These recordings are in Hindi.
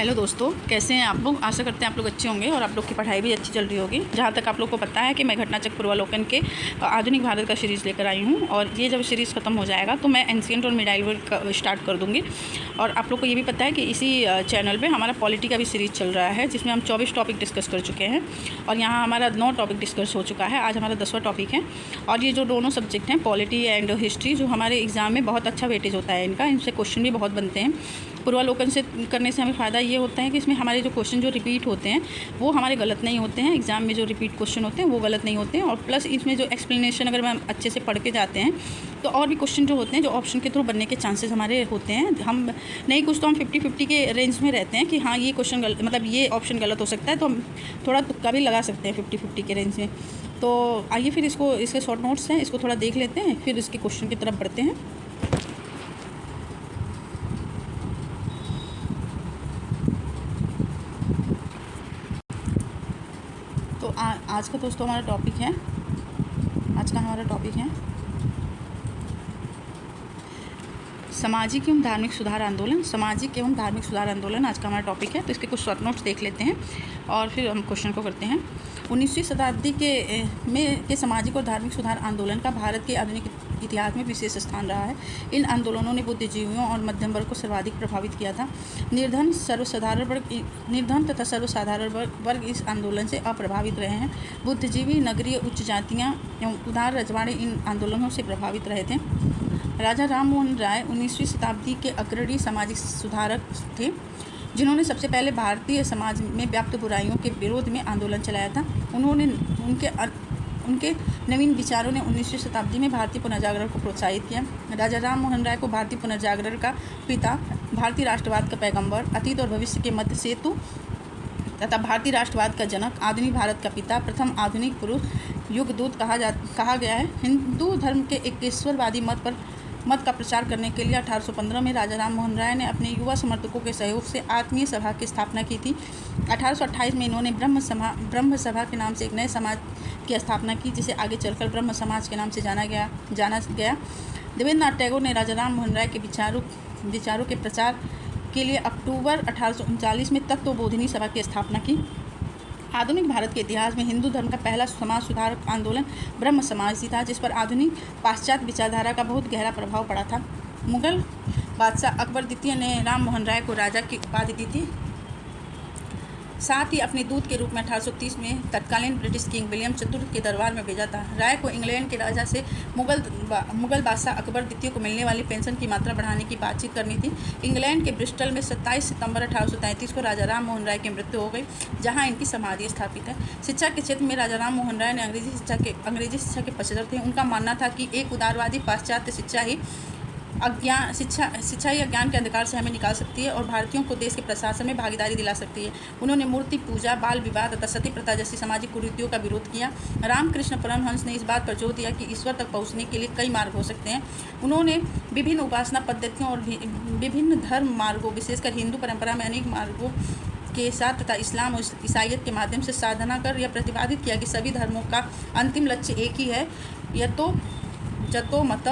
हेलो दोस्तों, कैसे हैं आप लोग। आशा करते हैं आप लोग अच्छे होंगे और आप लोग की पढ़ाई भी अच्छी चल रही होगी। जहाँ तक आप लोग को पता है कि मैं घटनाचक्र पूर्वालोकन के आधुनिक भारत का सीरीज़ लेकर आई हूँ और ये जब सीरीज़ ख़त्म हो जाएगा तो मैं एंशिएंट और मिडाइवल का स्टार्ट कर दूँगी। और आप लोग को ये भी पता है कि इसी चैनल पर हमारा पॉलिटी का भी सीरीज़ चल रहा है, जिसमें हम 24 टॉपिक डिस्कस कर चुके हैं और यहाँ हमारा 9 टॉपिक डिस्कस हो चुका है। आज हमारा 10वां टॉपिक है और ये जो दोनों सब्जेक्ट हैं, पॉलिटी एंड हिस्ट्री, जो हमारे एग्ज़ाम में बहुत अच्छा वेटेज होता है इनका, इनसे क्वेश्चन भी बहुत बनते हैं। पूर्वालोकन से करने से हमें फ़ायदा ये होता है कि इसमें हमारे जो क्वेश्चन जो रिपीट होते हैं वो हमारे गलत नहीं होते हैं। एग्ज़ाम में जो रिपीट क्वेश्चन होते हैं वो गलत नहीं होते हैं और प्लस इसमें जो एक्सप्लेनेशन अगर हम अच्छे से पढ़ के जाते हैं तो और भी क्वेश्चन जो होते हैं जो ऑप्शन के थ्रू बनने के चांसेस हमारे होते हैं। हम नहीं कुछ तो हम 50-50 के रेंज में रहते हैं कि हाँ ये क्वेश्चन मतलब ये ऑप्शन गलत हो सकता है, तो हम थोड़ा तुक्का भी लगा सकते हैं 50-50 के रेंज में। तो आइए फिर इसके शॉर्ट नोट्स हैं, इसको थोड़ा देख लेते हैं, फिर इसके क्वेश्चन की तरफ बढ़ते हैं। तो आज का दोस्तों हमारा टॉपिक है, सामाजिक एवं धार्मिक सुधार आंदोलन। सामाजिक एवं धार्मिक सुधार आंदोलन आज का हमारा टॉपिक है। तो इसके कुछ शॉर्ट नोट्स देख लेते हैं और फिर हम क्वेश्चन को करते हैं। 19वीं शताब्दी के सामाजिक और धार्मिक सुधार आंदोलन का भारत के आधुनिक इतिहास में विशेष स्थान रहा है। इन आंदोलनों ने बुद्धिजीवियों और मध्यम वर्ग को सर्वाधिक प्रभावित किया था। निर्धन तथा सर्वसाधारण वर्ग इस आंदोलन से अप्रभावित रहे हैं। बुद्धिजीवी, नगरीय उच्च जातियाँ एवं उदार रजवाड़े इन आंदोलनों से प्रभावित रहे थे। राजा राम मोहन राय 19वीं शताब्दी के अग्रणी सामाजिक सुधारक थे, जिन्होंने सबसे पहले भारतीय समाज में व्याप्त बुराइयों के विरोध में आंदोलन चलाया था। उनके नवीन विचारों ने 19वीं शताब्दी में भारतीय पुनर्जागरण को प्रोत्साहित किया। राजा राम मोहन राय को भारतीय पुनर्जागरण का पिता, भारतीय राष्ट्रवाद का पैगंबर, अतीत और भविष्य के मध्य सेतु तथा भारतीय राष्ट्रवाद का जनक, आधुनिक भारत का पिता, प्रथम आधुनिक पुरुष, युगदूत कहा गया है। हिंदू धर्म के एकेश्वरवादी मत का प्रचार करने के लिए 1815 में राजा राम मोहन राय ने अपने युवा समर्थकों के सहयोग से आत्मीय सभा की स्थापना की थी। 1828 में इन्होंने ब्रह्म सभा के नाम से एक नए समाज की स्थापना की, जिसे आगे चलकर ब्रह्म समाज के नाम से जाना गया। देवेंद्रनाथ टैगोर ने राजा राम मोहन राय के विचारों के प्रचार के लिए अक्टूबर 1839 में तत्वबोधिनी सभा की स्थापना की। आधुनिक भारत के इतिहास में हिंदू धर्म का पहला समाज सुधारक आंदोलन ब्रह्म समाज था, जिस पर आधुनिक पाश्चात्य विचारधारा का बहुत गहरा प्रभाव पड़ा था। मुगल बादशाह अकबर द्वितीय ने राम मोहन राय को राजा की उपाधि दी थी। साथ ही अपने दूत के रूप में 1830 में तत्कालीन ब्रिटिश किंग विलियम चतुर्थ के दरबार में भेजा था। राय को इंग्लैंड के राजा से मुगल बादशाह अकबर द्वितीय को मिलने वाली पेंशन की मात्रा बढ़ाने की बातचीत करनी थी। इंग्लैंड के ब्रिस्टल में 27 सितंबर 1833 को राजा राम मोहन राय की मृत्यु हो गई, जहां इनकी समाधि स्थापित है। शिक्षा के क्षेत्र में राजा राम मोहन राय ने अंग्रेजी शिक्षा के पक्षधर थे। उनका मानना था कि एक उदारवादी पाश्चात्य शिक्षा ही अज्ञान के अंधकार से हमें निकाल सकती है और भारतीयों को देश के प्रशासन में भागीदारी दिला सकती है। उन्होंने मूर्ति पूजा, बाल विवाह तथा सती प्रथा जैसी सामाजिक कुरीतियों का विरोध किया। रामकृष्ण परमहंस ने इस बात पर जोर दिया कि ईश्वर तक पहुंचने के लिए कई मार्ग हो सकते हैं। उन्होंने विभिन्न उपासना पद्धतियों और विभिन्न धर्म मार्गों, विशेषकर हिंदू परंपरा में अनेक मार्गों के साथ तथा इस्लाम और ईसाइयत के माध्यम से साधना कर यह प्रतिपादित किया कि सभी धर्मों का अंतिम लक्ष्य एक ही है, जतो मत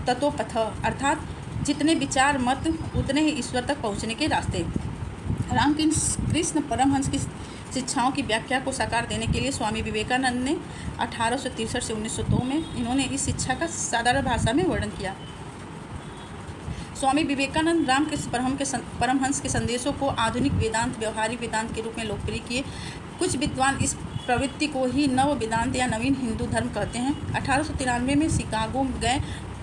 ततो पथ, अर्थात जितने विचार मत उतने ही ईश्वर तक पहुंचने के रास्ते। रामकृष्ण परमहंस की शिक्षाओं की व्याख्या को साकार देने के लिए स्वामी विवेकानंद ने 1863 से 1902 में इन्होंने इस शिक्षा का साधारण भाषा में वर्णन किया। स्वामी विवेकानंद रामकृष्ण परमहंस के संदेशों को आधुनिक वेदांत, व्यवहारिक वेदांत के रूप में लोकप्रिय किए। कुछ विद्वान इस प्रवृत्ति को ही नव वेदांत या नवीन हिंदू धर्म कहते हैं। 1893 में शिकागो गए,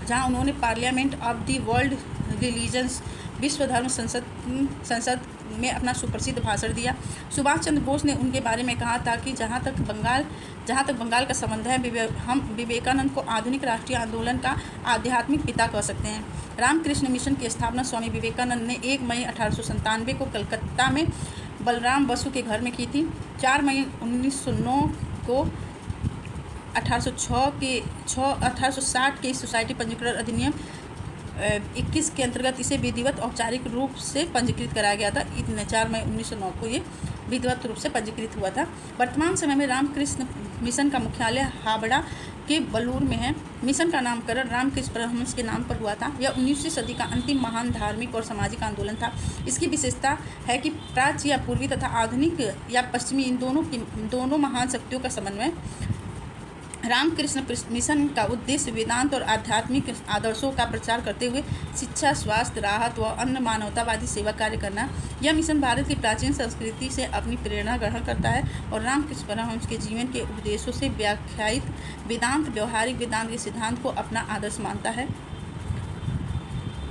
जहां उन्होंने parliament of the world religions, विश्व धर्म संसद में अपना सुप्रसिद्ध भाषण दिया। सुभाष चंद्र बोस ने उनके बारे में कहा था कि जहां तक बंगाल का संबंध है, हम विवेकानंद को आधुनिक राष्ट्रीय आंदोलन का आध्यात्मिक पिता कह सकते हैं। रामकृष्ण मिशन की स्थापना स्वामी विवेकानंद ने 1 मई 1897 को कलकत्ता में बलराम बसु के घर में की थी। 4 मई 1909 को 1860 के सोसाइटी पंजीकरण अधिनियम 21 के अंतर्गत इसे विधिवत औपचारिक रूप से पंजीकृत कराया गया था। 4 मई 1909 को ये विधिवत रूप से पंजीकृत हुआ था। वर्तमान समय में रामकृष्ण मिशन का मुख्यालय हावड़ा के बलूर में है। मिशन का नामकरण रामकृष्ण परमहंस के नाम पर हुआ था। यह 19वीं सदी का अंतिम महान धार्मिक और सामाजिक आंदोलन था। इसकी विशेषता है कि प्राच्य या पूर्वी तथा आधुनिक या पश्चिमी इन दोनों महान शक्तियों का समन्वय। रामकृष्ण मिशन का उद्देश्य वेदांत और आध्यात्मिक आदर्शों का प्रचार करते हुए शिक्षा, स्वास्थ्य, राहत व अन्य मानवतावादी सेवा कार्य करना। यह मिशन भारत की प्राचीन संस्कृति से अपनी प्रेरणा ग्रहण करता है और रामकृष्ण परमहंस के जीवन के उपदेशों से व्याख्यायित वेदांत, व्यवहारिक वेदांत के सिद्धांत को अपना आदर्श मानता है।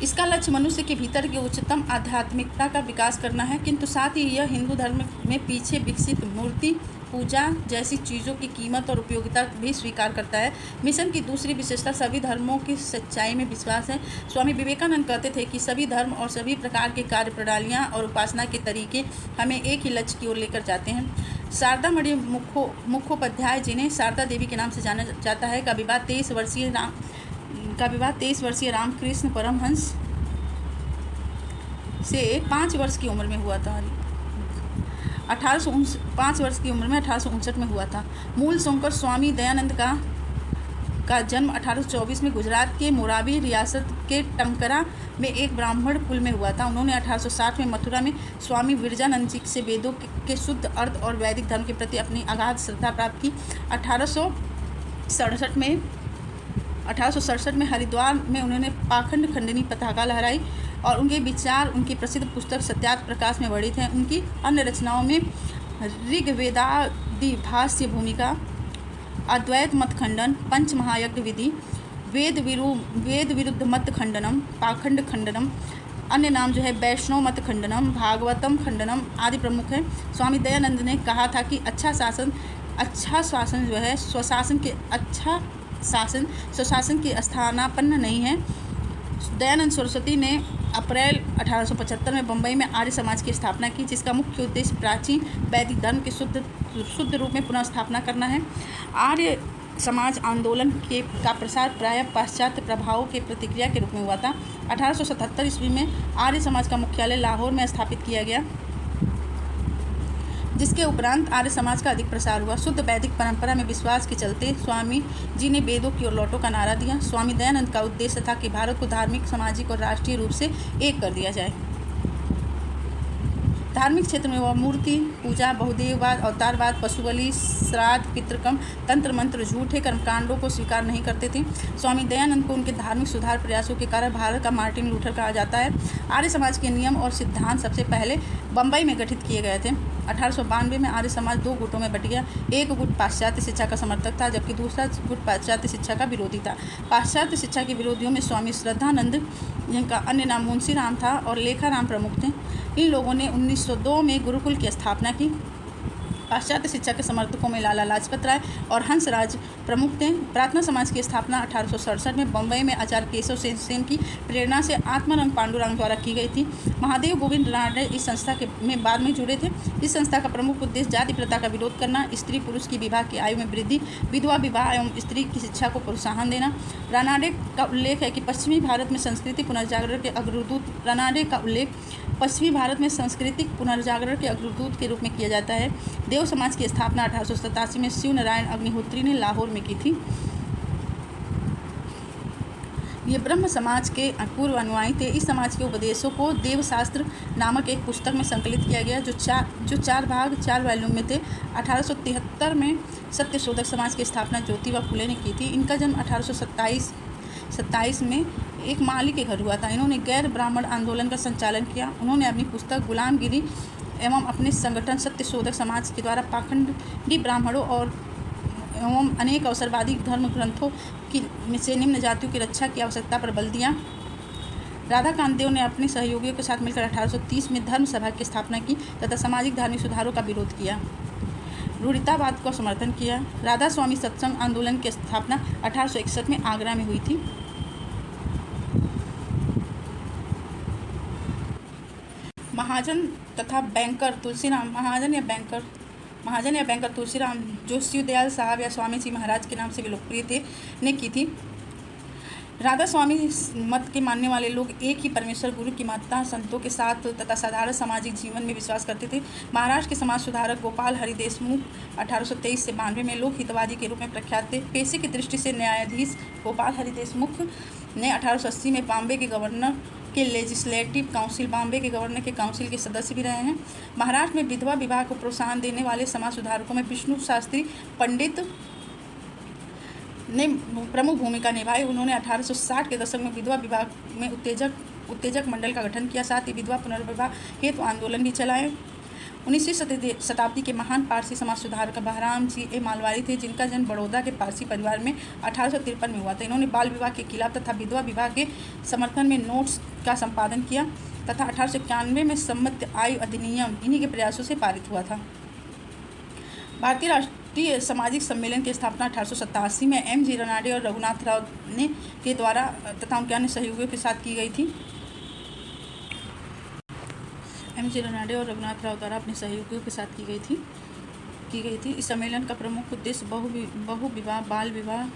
इसका लक्ष्य मनुष्य के भीतर की उच्चतम आध्यात्मिकता का विकास करना है, किंतु साथ ही यह हिंदू धर्म में पीछे विकसित मूर्ति पूजा जैसी चीज़ों की कीमत और उपयोगिता भी स्वीकार करता है। मिशन की दूसरी विशेषता सभी धर्मों की सच्चाई में विश्वास है। स्वामी विवेकानंद कहते थे कि सभी धर्म और सभी प्रकार के कार्य प्रणालियाँ और उपासना के तरीके हमें एक ही लक्ष्य की ओर लेकर जाते हैं। शारदा मणि मुखोपाध्याय, जिन्हें शारदा देवी के नाम से जाना जाता है, का विवाह 23 वर्षीय रामकृष्ण परमहंस से 5 वर्ष की उम्र में हुआ था। 5 वर्ष की उम्र में 1859 में हुआ था। मूल शंकर स्वामी दयानंद का जन्म 1824 में गुजरात के मोराबी रियासत के टंकरा में एक ब्राह्मण कुल में हुआ था। उन्होंने 1860 में मथुरा में स्वामी विरजानंद जी से वेदों के शुद्ध अर्थ और वैदिक धर्म के प्रति अपनी अगाध श्रद्धा प्राप्त की। 1867 में हरिद्वार में उन्होंने पाखंड खंडनी पताका लहराई और उनके विचार उनकी प्रसिद्ध पुस्तक सत्यार्थ प्रकाश में वर्णित हैं। उनकी अन्य रचनाओं में ऋग्वेदादि भाष्य भूमिका, अद्वैत मत खंडन, पंच महायज्ञ विधि, वेद विरुद्ध मत खंडनम, पाखंड खंडनम, अन्य नाम जो है वैष्णव मत खंडनम, भागवतम खंडनम आदि प्रमुख हैं। स्वामी दयानंद ने कहा था कि स्वशासन के स्थानापन्न नहीं है। दयानंद सरस्वती ने अप्रैल 1875 में बम्बई में आर्य समाज की स्थापना की, जिसका मुख्य उद्देश्य प्राचीन वैदिक धर्म की शुद्ध रूप में पुनः स्थापना करना है। आर्य समाज आंदोलन का प्रसार प्रायः पाश्चात्य प्रभावों के प्रतिक्रिया के रूप में हुआ था। 1877 ईस्वी में आर्य समाज का मुख्यालय लाहौर में स्थापित किया गया, जिसके उपरांत आर्य समाज का अधिक प्रसार हुआ। शुद्ध वैदिक परंपरा में विश्वास के चलते स्वामी जी ने वेदों की ओर लौटो का नारा दिया। स्वामी दयानंद का उद्देश्य था कि भारत को धार्मिक, सामाजिक और राष्ट्रीय रूप से एक कर दिया जाए। धार्मिक क्षेत्र में वह मूर्ति पूजा, बहुदेववाद, अवतारवाद, पशु बलि, श्राद्ध, पितृकर्म, तंत्र मंत्र, झूठे कर्मकांडों को स्वीकार नहीं करते थे। स्वामी दयानंद को उनके धार्मिक सुधार प्रयासों के कारण भारत का मार्टिन लूथर कहा जाता है। आर्य समाज के नियम और सिद्धांत सबसे पहले बम्बई में गठित किए गए थे। 1892 में आर्य समाज 2 गुटों में बट गया। एक गुट पाश्चात्य शिक्षा का समर्थक था, जबकि दूसरा गुट पाश्चात्य शिक्षा का विरोधी था। पाश्चात्य शिक्षा के विरोधियों में स्वामी श्रद्धानंद, जिनका अन्य नाम मुंशी राम था, और लेखाराम प्रमुख थे। इन लोगों ने 1902 में गुरुकुल की स्थापना की। पाश्चात्य शिक्षा के समर्थकों में लाला लाजपत राय और हंसराज प्रमुख थे। प्रार्थना समाज की स्थापना 1867 में बम्बई में आचार्य केशव सेन की प्रेरणा से आत्मानंद पांडुरंग द्वारा की गई थी। महादेव गोविंद रानडे इस संस्था में बाद में जुड़े थे। इस संस्था का प्रमुख उद्देश्य जाति प्रथा का विरोध करना, स्त्री पुरुष की विवाह की आयु में वृद्धि, विधवा विवाह एवं स्त्री की शिक्षा को प्रोत्साहन देना। रानाडे का उल्लेख है कि पश्चिमी भारत में संस्कृति पुनर्जागरण के अग्रदूत के रूप में किया जाता है। देव समाज की स्थापना 1887 में शिव नारायण अग्निहोत्री ने लाहौर में की थी। ये ब्रह्म समाज के पूर्व अनुयायी थे। इस समाज के उपदेशों को देवशास्त्र नामक एक पुस्तक में संकलित किया गया, जो 4 वॉल्यूम में थे। 1873 में सत्यशोधक समाज की स्थापना ज्योतिबा फुले ने की थी। इनका जन्म 1827 में एक माली के घर हुआ था। इन्होंने गैर ब्राह्मण आंदोलन का संचालन किया। उन्होंने अपनी पुस्तक गुलामगिरी एवं अपने संगठन सत्यशोधक समाज के द्वारा पाखंडी ब्राह्मणों और एवं अनेक अवसरवादी धर्म ग्रंथों की से निम्न जातियों की रक्षा की आवश्यकता पर बल दिया। राधाकांत देव ने अपने सहयोगियों के साथ मिलकर 1830 में धर्म सभा की स्थापना की तथा सामाजिक धार्मिक सुधारों का विरोध किया। रूढ़ितावाद को समर्थन किया। राधा स्वामी सत्संग आंदोलन की स्थापना 1861 में आगरा में हुई थी। महाजन या बैंकर तुलसीराम, जो शिवदयाल साहब या स्वामी जी महाराज के नाम से भी लोकप्रिय थे, ने की थी। राधा स्वामी मत के मानने वाले लोग एक ही परमेश्वर गुरु की महत्ता संतों के साथ तथा साधारण सामाजिक जीवन में विश्वास करते थे। महाराष्ट्र के समाज सुधारक गोपाल हरि देशमुख 1823 से 92 में लोक हितवादी के रूप में प्रख्यात थे। पेशे की दृष्टि से न्यायाधीश गोपाल हरि देशमुख ने 1880 में बॉम्बे के गवर्नर के लेजिस्लेटिव काउंसिल बॉम्बे के गवर्नर के काउंसिल के सदस्य भी रहे हैं। महाराष्ट्र में विधवा विवाह को प्रोत्साहन देने वाले समाज सुधारकों में विष्णु शास्त्री पंडित ने प्रमुख भूमिका निभाई। उन्होंने 1860 के दशक में विधवा विवाह में उत्तेजक मंडल का गठन किया, साथ ही विधवा पुनर्विवाह हेतु आंदोलन भी चलाए। 19वीं शताब्दी के महान पारसी समाज सुधारक बहराम जी ए मालवाड़ी थे, जिनका जन्म बड़ौदा के पारसी परिवार में 1853 में हुआ था। इन्होंने बाल विवाह के खिलाफ तथा विधवा विवाह के समर्थन में नोट्स का संपादन किया तथा 1891 में सम्मत आयु अधिनियम इन्हीं के प्रयासों से पारित हुआ था। भारतीय राष्ट्रीय सामाजिक सम्मेलन की स्थापना 1887 में M.G. रनाडे और रघुनाथ राव ने के द्वारा तथा उनके अन्य सहयोगियों के साथ की गई थी। M.G. रनाडे और रघुनाथ राव द्वारा अपने सहयोगियों के साथ की गई थी। इस सम्मेलन का प्रमुख उद्देश्य बहु विवाह, बाल विवाह,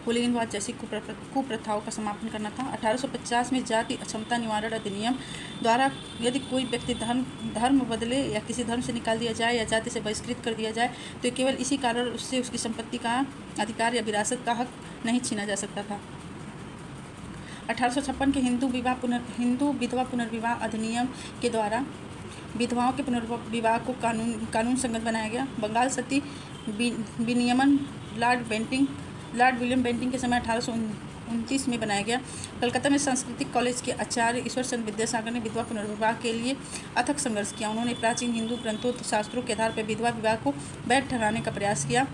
पुलिंगवाद जैसी कुप्रथाओं का समापन करना था। 1850 में जाति अक्षमता निवारण अधिनियम द्वारा यदि कोई व्यक्ति धर्म बदले या किसी धर्म से निकाल दिया जाए या जाति से बहिष्कृत कर दिया जाए तो केवल इसी कारण उससे उसकी संपत्ति का अधिकार या विरासत का हक नहीं छीना जा सकता था। 1856 के हिंदू विधवा पुनर्विवाह अधिनियम के द्वारा विधवाओं के पुनर्विवाह को कानून संगत बनाया गया। बंगाल सती विनियमन लॉर्ड विलियम बेंटिंग के समय 1829 में बनाया गया। कलकत्ता में सांस्कृतिक कॉलेज के आचार्य ईश्वर चंद्र विद्यासागर ने विधवा पुनर्विवाह के लिए अथक संघर्ष किया। उन्होंने प्राचीन हिंदू ग्रंथों शास्त्रों के आधार पर विधवा विवाह को वैध ठहराने का प्रयास किया।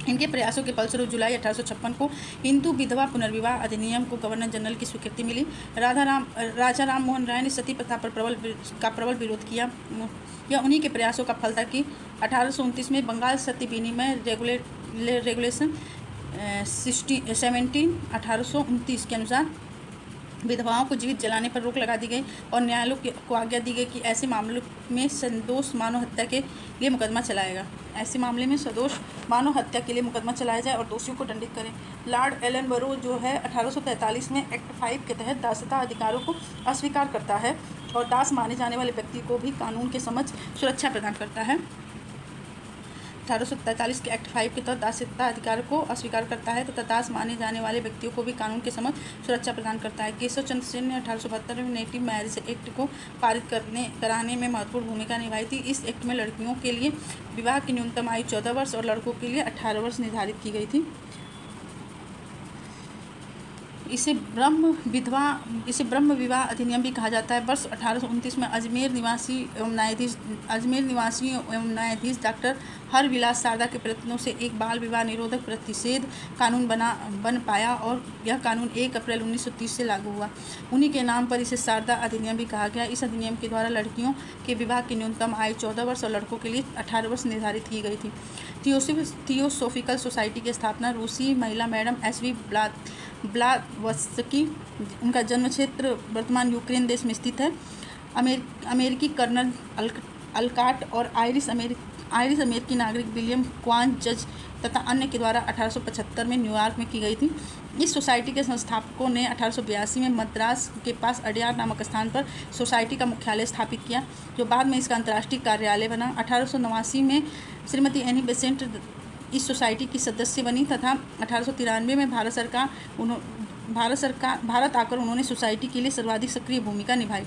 इनके प्रयासों के फलस्वरूप जुलाई 1856 को हिंदू विधवा पुनर्विवाह अधिनियम को गवर्नर जनरल की स्वीकृति मिली। राजा राम मोहन राय ने सती प्रथा पर प्रबल विरोध किया। यह उन्हीं के प्रयासों का फल था कि 1829 में बंगाल सती विनिमय रेगुलेशन 1829 के अनुसार विधवाओं को जीवित जलाने पर रोक लगा दी गई और न्यायालय को आज्ञा दी गई कि ऐसे मामलों में सदोष मानव हत्या के लिए मुकदमा चलाया जाए और दोषियों को दंडित करें। लॉर्ड एलन बरो जो है 1843 में एक्ट 5 के तहत दासता अधिकारों को अस्वीकार करता है और दास माने जाने वाले व्यक्ति को भी कानून के समक्ष सुरक्षा प्रदान करता है। 1843 के एक्ट 5 के तहत दासता अधिकार को अस्वीकार करता है तथा दास माने जाने वाले व्यक्तियों को भी कानून के समक्ष सुरक्षा प्रदान करता है। केशव चंद्र सेन ने 1872 में नेटिव मैरिज एक्ट को पारित कराने में महत्वपूर्ण भूमिका निभाई थी। इस एक्ट में लड़कियों के लिए विवाह की न्यूनतम आयु 14 वर्ष और लड़कों के लिए 18 वर्ष निर्धारित की गई थी। इसे ब्रह्म विवाह अधिनियम भी कहा जाता है। वर्ष 1829 में अजमेर निवासी एवं न्यायाधीश डॉक्टर हरविलास शारदा के प्रयत्नों से एक बाल विवाह निरोधक प्रतिषेध कानून बन पाया और यह कानून 1 अप्रैल 1930 से लागू हुआ। उन्हीं के नाम पर इसे शारदा अधिनियम भी कहा गया। इस अधिनियम के द्वारा लड़कियों के विवाह की न्यूनतम आयु 14 वर्ष और लड़कों के लिए 18 वर्ष निर्धारित की गई थी। थियोसोफिकल सोसाइटी की स्थापना रूसी महिला मैडम SV ब्लावत्स्की, उनका जन्म क्षेत्र वर्तमान यूक्रेन देश में स्थित है। अमेरिकी कर्नल अलकाट और आयरिश अमेरिकी नागरिक विलियम क्वान जज तथा अन्य के द्वारा 1875 में न्यूयॉर्क में की गई थी। इस सोसाइटी के संस्थापकों ने 1882 में मद्रास के पास अडियार नामक स्थान पर सोसाइटी का मुख्यालय स्थापित किया, जो बाद में इसका अंतर्राष्ट्रीय कार्यालय बना। 1889 में श्रीमती एनी बेसेंट इस सोसाइटी की सदस्य बनी तथा 1893 में भारत आकर उन्होंने सोसाइटी के लिए सर्वाधिक सक्रिय भूमिका निभाई।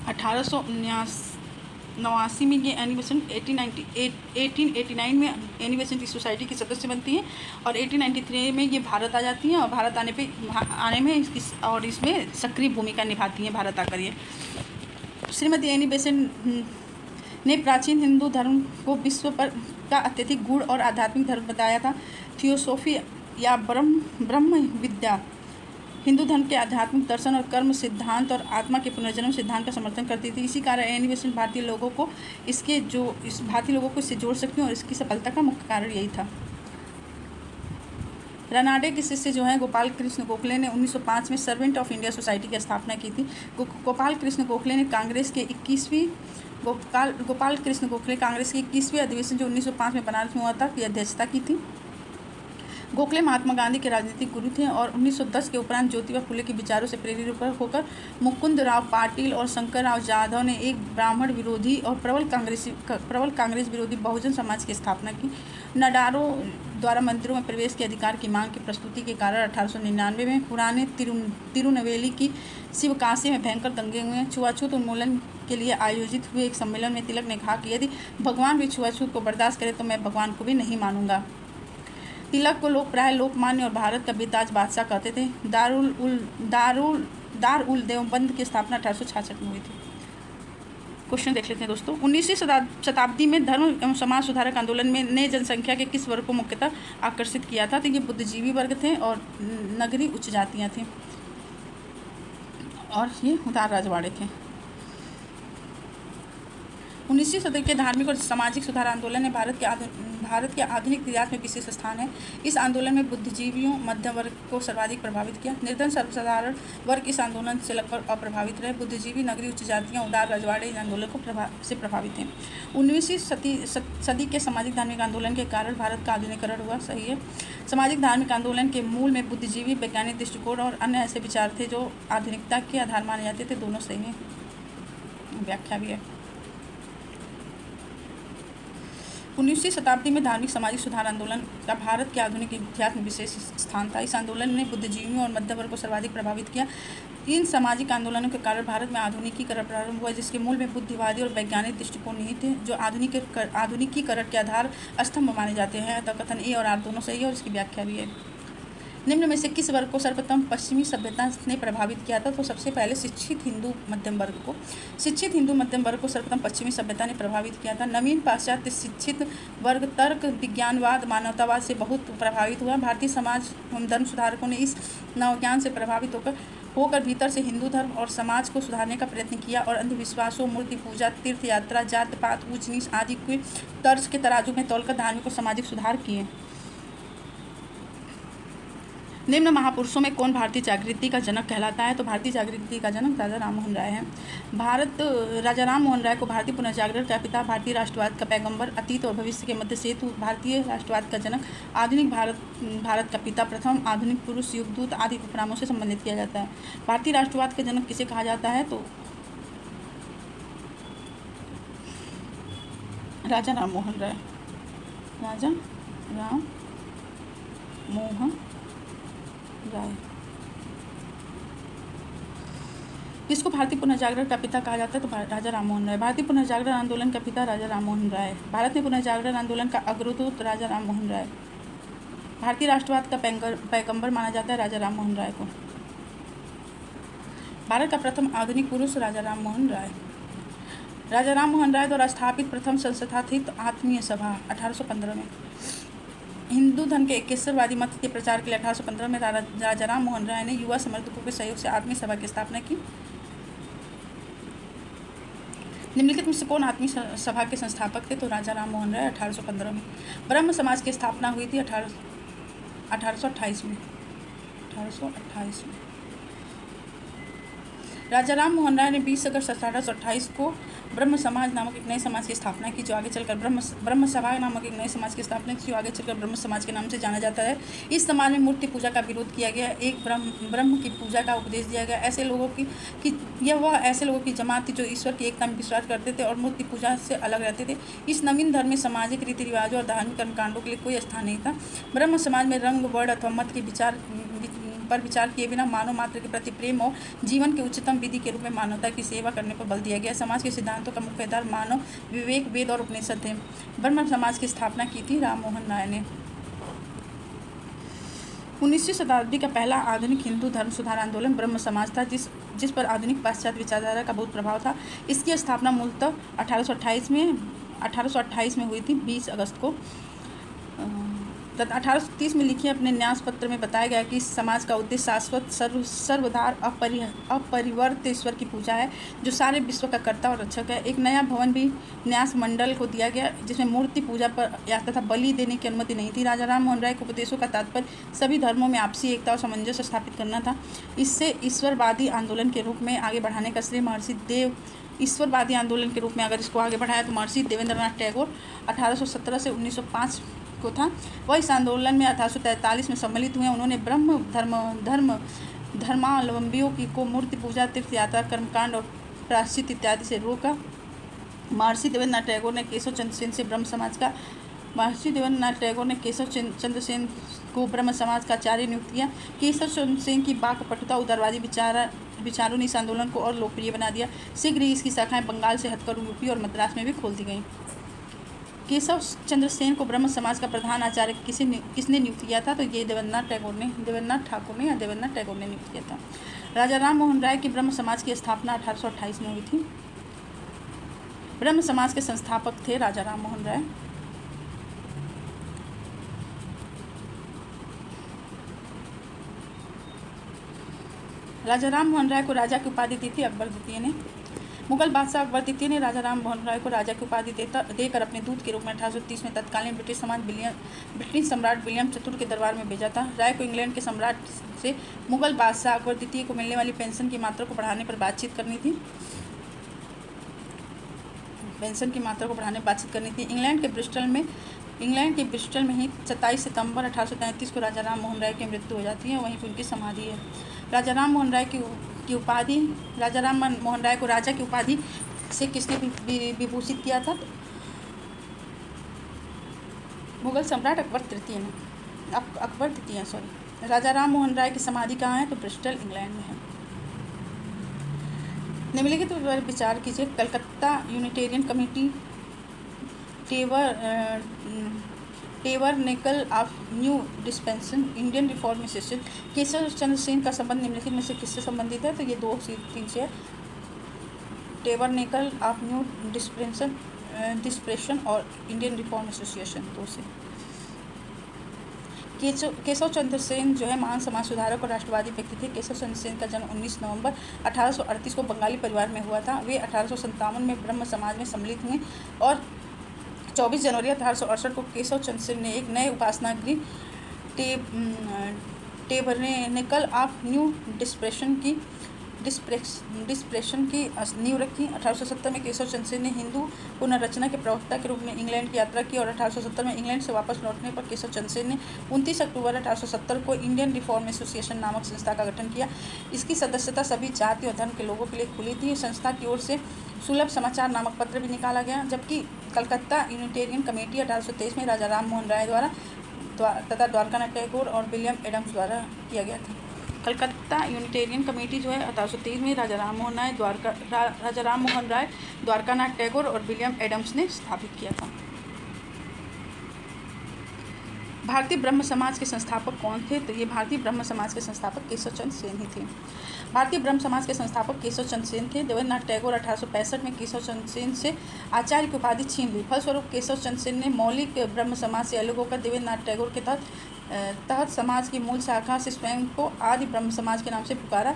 1889 में ये एनी बेसेंट 1889 में एनी बेसेंट इस सोसाइटी की सदस्य बनती हैं और 1893 में ये भारत आ जाती हैं और भारत आने में इसमें सक्रिय भूमिका निभाती हैं। भारत आकर ये श्रीमती एनी बेसेंट ने प्राचीन हिंदू धर्म को विश्व पर का अत्यधिक गूढ़ और आध्यात्मिक धर्म बताया था। थियोसोफी या ब्रह्म विद्या हिंदू धर्म के आध्यात्मिक दर्शन और कर्म सिद्धांत और आत्मा के पुनर्जन्म सिद्धांत का समर्थन करती थी। इसी कारण एनी बेसेंट भारतीय लोगों को इससे जोड़ सकती हैं और इसकी सफलता का मुख्य कारण यही था। रनाडे के शिष्य जो हैं गोपाल कृष्ण गोखले ने 1905 में सर्वेंट ऑफ इंडिया सोसाइटी की स्थापना की थी। गोपाल कृष्ण गोखले ने कांग्रेस के 21वीं गोपाल कृष्ण गोखले कांग्रेस के 21वें अधिवेशन जो 1905 में बनारस में हुआ था की अध्यक्षता की थी। गोखले महात्मा गांधी के राजनीतिक गुरु थे और 1910 के उपरांत ज्योतिबा फुले के विचारों से प्रेरित होकर मुकुंदराव पाटिल और शंकरराव जाधव ने एक ब्राह्मण विरोधी और प्रबल कांग्रेस विरोधी बहुजन समाज की स्थापना की। नाडारों द्वारा मंदिरों में प्रवेश के अधिकार की मांग की प्रस्तुति के कारण 1899 में पुराने तिरुनेलवेली की शिवकाशी में भयंकर दंगे हुए। छुआछूत उन्मूलन के लिए आयोजित हुए एक सम्मेलन में तिलक ने कहा कि यदि भगवान भी छुआछूत को बर्दाश्त करे तो मैं भगवान को भी नहीं मानूंगा। तिलक को लोग प्राय लोकमान्य और भारत का बेताज बादशाह कहते थे। दार उल देवबंद की स्थापना 1866 में हुई थी। क्वेश्चन देख लेते हैं दोस्तों। 19वीं शताब्दी में धर्म एवं समाज सुधारक आंदोलन में नए जनसंख्या के किस वर्ग को मुख्यतः आकर्षित किया था? तो ये बुद्धिजीवी वर्ग थे और नगरी उच्च जातियाँ थीं और ये उदार राजवाड़े थे। 19वीं सदी के धार्मिक और सामाजिक सुधार आंदोलन ने भारत के आधुनिक इतिहास में विशेष स्थान है। इस आंदोलन में बुद्धिजीवियों मध्यम वर्ग को सर्वाधिक प्रभावित किया। निर्धन सर्वसाधारण वर्ग इस आंदोलन से लगभग अप्रभावित रहे। बुद्धिजीवी, नगरीय उच्च जातियाँ, उदार रजवाड़े इन आंदोलन से प्रभावित हैं। 19वीं सदी के सामाजिक धार्मिक आंदोलन के कारण भारत का आधुनिकीकरण हुआ। सही है। सामाजिक धार्मिक आंदोलन के मूल में बुद्धिजीवी, वैज्ञानिक दृष्टिकोण और अन्य ऐसे विचार थे जो आधुनिकता के आधार माने जाते थे। दोनों सही है, व्याख्या भी है। 19वीं शताब्दी में धार्मिक सामाजिक सुधार आंदोलन का भारत के आधुनिक इतिहास में विशेष स्थान था। इस आंदोलन ने बुद्धिजीवियों और मध्य वर्ग को सर्वाधिक प्रभावित किया। इन सामाजिक आंदोलनों के कारण भारत में आधुनिकीकरण प्रारंभ हुआ, जिसके मूल में बुद्धिवादी और वैज्ञानिक दृष्टिकोण नहीं थे, जो आधुनिकीकरण के आधार स्तंभ माने जाते हैं। तो कथन ए और आर दोनों सही है और इसकी व्याख्या भी है। निम्न में से किस वर्ग को सर्वप्रथम पश्चिमी सभ्यता ने प्रभावित किया था? तो सबसे पहले शिक्षित हिंदू मध्यम वर्ग को। शिक्षित हिंदू मध्यम वर्ग को सर्वप्रथम पश्चिमी सभ्यता ने प्रभावित किया था। नवीन पाश्चात्य शिक्षित वर्ग तर्क, विज्ञानवाद, मानवतावाद से बहुत प्रभावित हुआ। भारतीय समाज एवं धर्म सुधारकों ने इस नवज्ञान से प्रभावित होकर भीतर से हिंदू धर्म और समाज को सुधारने का प्रयत्न किया और अंधविश्वासों, मूर्ति पूजा, तीर्थ यात्रा, जात पात, ऊंच नीच आदि के तर्ज के तराजू में तौलकर धार्मिक और सामाजिक सुधार किए। निम्न महापुरुषों में कौन भारतीय जागृति का जनक कहलाता है? तो भारतीय जागृति का जनक राजा राममोहन राय है। राजा राममोहन राय को भारतीय पुनर्जागरण का पिता, भारतीय राष्ट्रवाद का पैगंबर, अतीत और भविष्य के मध्य सेतु, भारतीय राष्ट्रवाद का जनक, आधुनिक भारत का पिता, प्रथम आधुनिक पुरुष, युगदूत आदि उपनामों से संबंधित किया जाता है। भारतीय राष्ट्रवाद का जनक किसे कहा जाता है? तो राजा राममोहन राय। राजा राममोहन राय। किसको भारतीय पुनर्जागरण का पिता कहा जाता है? तो राजा राममोहन राय। भारतीय पुनर्जागरण आंदोलन का पिता राजा राममोहन राय। भारत में पुनर्जागरण आंदोलन का अग्रदूत राजा राममोहन राय। भारतीय राष्ट्रवाद का पैगंबर माना जाता है राजा राममोहन राय को। भारत का प्रथम आधुनिक पुरुष राजा राममोहन राय। राजा राममोहन राय द्वारा स्थापित प्रथम संस्थापित आत्मीय सभा 1815 में। हिंदू धर्म के एकेश्वरवादी मत के प्रचार के लिए 1815 में राजा राममोहन राय ने युवा समर्थकों के सहयोग से आत्मीय सभा की स्थापना की। निम्नलिखित में से कौन आत्मीय सभा के संस्थापक थे? तो राजा राममोहन राय 1815 में। ब्रह्म समाज की स्थापना हुई थी 1828 में। राजा राममोहन राय ने 20 अगस्त 1828 को ब्रह्म समाज नामक एक नए समाज की स्थापना की, जो आगे चलकर ब्रह्म सभा नामक एक नए समाज की स्थापना की, जो आगे चलकर ब्रह्म समाज के नाम से जाना जाता है। इस समाज में मूर्ति पूजा का विरोध किया गया, एक ब्रह्म की पूजा का उपदेश दिया गया। ऐसे लोगों की जमात थी जो ईश्वर की एकता में विश्वास करते थे और मूर्ति पूजा से अलग रहते थे। इस नवीन धर्म में सामाजिक रीति रिवाजों और धार्मिक कर्मकांडों के लिए कोई स्थान नहीं था। ब्रह्म समाज में रंग, वर्ण अथवा मत के विचार किए बिना मानव मात्र के प्रति प्रेम और जीवन के उच्चतम विधि के रूप में मानवता की सेवा करने पर बल दिया गया। समाज के सिद्धांतों का मुख्य आधार मानव विवेक, वेद और उपनिषद थे। ब्रह्म समाज की स्थापना की थी राममोहन राय ने। 19वीं शताब्दी का पहला आधुनिक हिंदू धर्म सुधार आंदोलन ब्रह्म समाज था, जिस पर आधुनिक पाश्चात्य विचारधारा का बहुत प्रभाव था। इसकी स्थापना मूलतः 1828 में हुई थी, 20 अगस्त को। 1830 में लिखे अपने न्यास पत्र में बताया गया कि इस समाज का उद्देश्य शाश्वत, सर्वधार, अपरिवर्त ईश्वर की पूजा है, जो सारे विश्व का कर्ता और रक्षक है। एक नया भवन भी न्यास मंडल को दिया गया, जिसमें मूर्ति पूजा पर तथा बलि देने की अनुमति नहीं थी। राजा राममोहन राय के उपदेशों का तात्पर्य सभी धर्मों में आपसी एकता और सामंजस्य स्थापित करना था। इससे ईश्वरवादी आंदोलन के रूप में आगे बढ़ाने का श्रेय ईश्वरवादी आंदोलन के रूप में अगर इसको आगे बढ़ाया तो महर्षि देवेंद्रनाथ टैगोर 1817 से 1905 को था, वह इस आंदोलन में 1843 में सम्मिलित हुए। उन्होंने ब्रह्म धर्मावलंबियों को मूर्ति पूजा, तीर्थ यात्रा, कर्मकांड और प्रायश्चित इत्यादि से रोका। महर्षि देवेंद्रनाथ टैगोर ने केशव चंद्र सेन से ब्रह्म समाज का को ब्रह्म समाज का आचार्य नियुक्त किया। केशव चंद्र सेन की वाक्पटुता, उदारवादी विचारों ने इस आंदोलन को और लोकप्रिय बना दिया। शीघ्र ही इसकी शाखाएं बंगाल से हटकर यूपी और मद्रास में भी खोल दी गईं। केशव चंद्र सेन को ब्रह्म समाज का प्रधान आचार्य किसने नियुक्त किया था? तो ये देवेंद्रनाथ ठाकुर ने नियुक्त किया था। राजा राम मोहन राय की ब्रह्म समाज की स्थापना 1828 में हुई थी। ब्रह्म समाज के संस्थापक थे राजा राम मोहन राय। राजा राम मोहन राय को राजा की उपाधि दी थी अकबर द्वितीय ने। मुगल बादशाह अकबर द्वितीय ने राजा राम मोहन राय को राजा की उपाधि देकर अपने दूत के रूप में 1830 में तत्कालीन ब्रिटिश सम्राट विलियम चतुर्थ के दरबार में भेजा था। राय को इंग्लैंड के सम्राट से मुगल बादशाह अकबर द्वितीय को मिलने वाली पेंशन की मात्रा को बढ़ाने पर बातचीत करनी थी। इंग्लैंड के ब्रिस्टल में ही 27 सितंबर 1833 को राजा राम मोहन राय की मृत्यु हो जाती है। वहीं पर उनकी समाधि है। राजा राम मोहन राय को राजा की उपाधि से किसने विभूषित किया था? मुगल सम्राट अकबर द्वितीय। राजा राम मोहन राय की समाधि कहाँ है? तो ब्रिस्टल, इंग्लैंड में है। निम्नलिखित पर विचार कीजिए। Calcutta unitarian committee, tabernacle of new dispensation, Indian reform association. Keshav Chandra Sen का संबंध निम्नलिखित में से किससे संबंधित है? तो ये 2 से 3 से है। टेबरनेकल ऑफ न्यू डिस्पेंसन और इंडियन रिफॉर्म एसोसिएशन 2 से। केशव चंद्र सेन जो है महान समाज सुधारक और राष्ट्रवादी व्यक्ति थे। केशव चंद्र सेन का जन्म 19 नवंबर 1838 को बंगाली परिवार में हुआ था। वे 1857 में ब्रह्म समाज में सम्मिलित हुए और 24 जनवरी 1868 को केशव चंद्र सेन ने एक नए उपासना गृह टेबरनेकल ऑफ न्यू डिस्पेंसन की नींव रखी। 1870 में केशव चंद्र सेन ने हिंदू पुनर्रचना के प्रवक्ता के रूप में इंग्लैंड की यात्रा की और 1870 में इंग्लैंड से वापस लौटने पर केशव चंद्र सेन ने 29 अक्टूबर 1870 को इंडियन रिफॉर्म एसोसिएशन नामक संस्था का गठन किया। इसकी सदस्यता सभी जाति और धर्म के लोगों के लिए खुली थी। संस्था की ओर से सुलभ समाचार नामक पत्र भी निकाला गया। जबकि कलकत्ता यूनिटेरियन कमेटी 1823 में राजा राम मोहन राय द्वारा तथा द्वारकानाथ टैगोर और विलियम एडम्स द्वारा किया गया था। कलकत्ता यूनिटेरियन कमेटी जो है 1823 में राजा राम मोहन राय, द्वारकानाथ टैगोर और विलियम एडम्स ने स्थापित किया था। भारतीय ब्रह्म समाज के संस्थापक कौन थे? तो ये भारतीय ब्रह्म समाज के संस्थापक केशव चंद्र सेन ही थे। भारतीय ब्रह्म समाज के संस्थापक केशव चंद्र सेन थे। देवेंद्रनाथ टैगोर 1865 में केशव चंद्र सेन से आचार्य की उपाधि छीन ली। फलस्वरूप केशव चंद्र सेन ने मौलिक ब्रह्म समाज से अलग होकर देवेंद्रनाथ टैगोर के तहत समाज की मूल शाखा से स्वयं को आदि ब्रह्म समाज के नाम से पुकारा।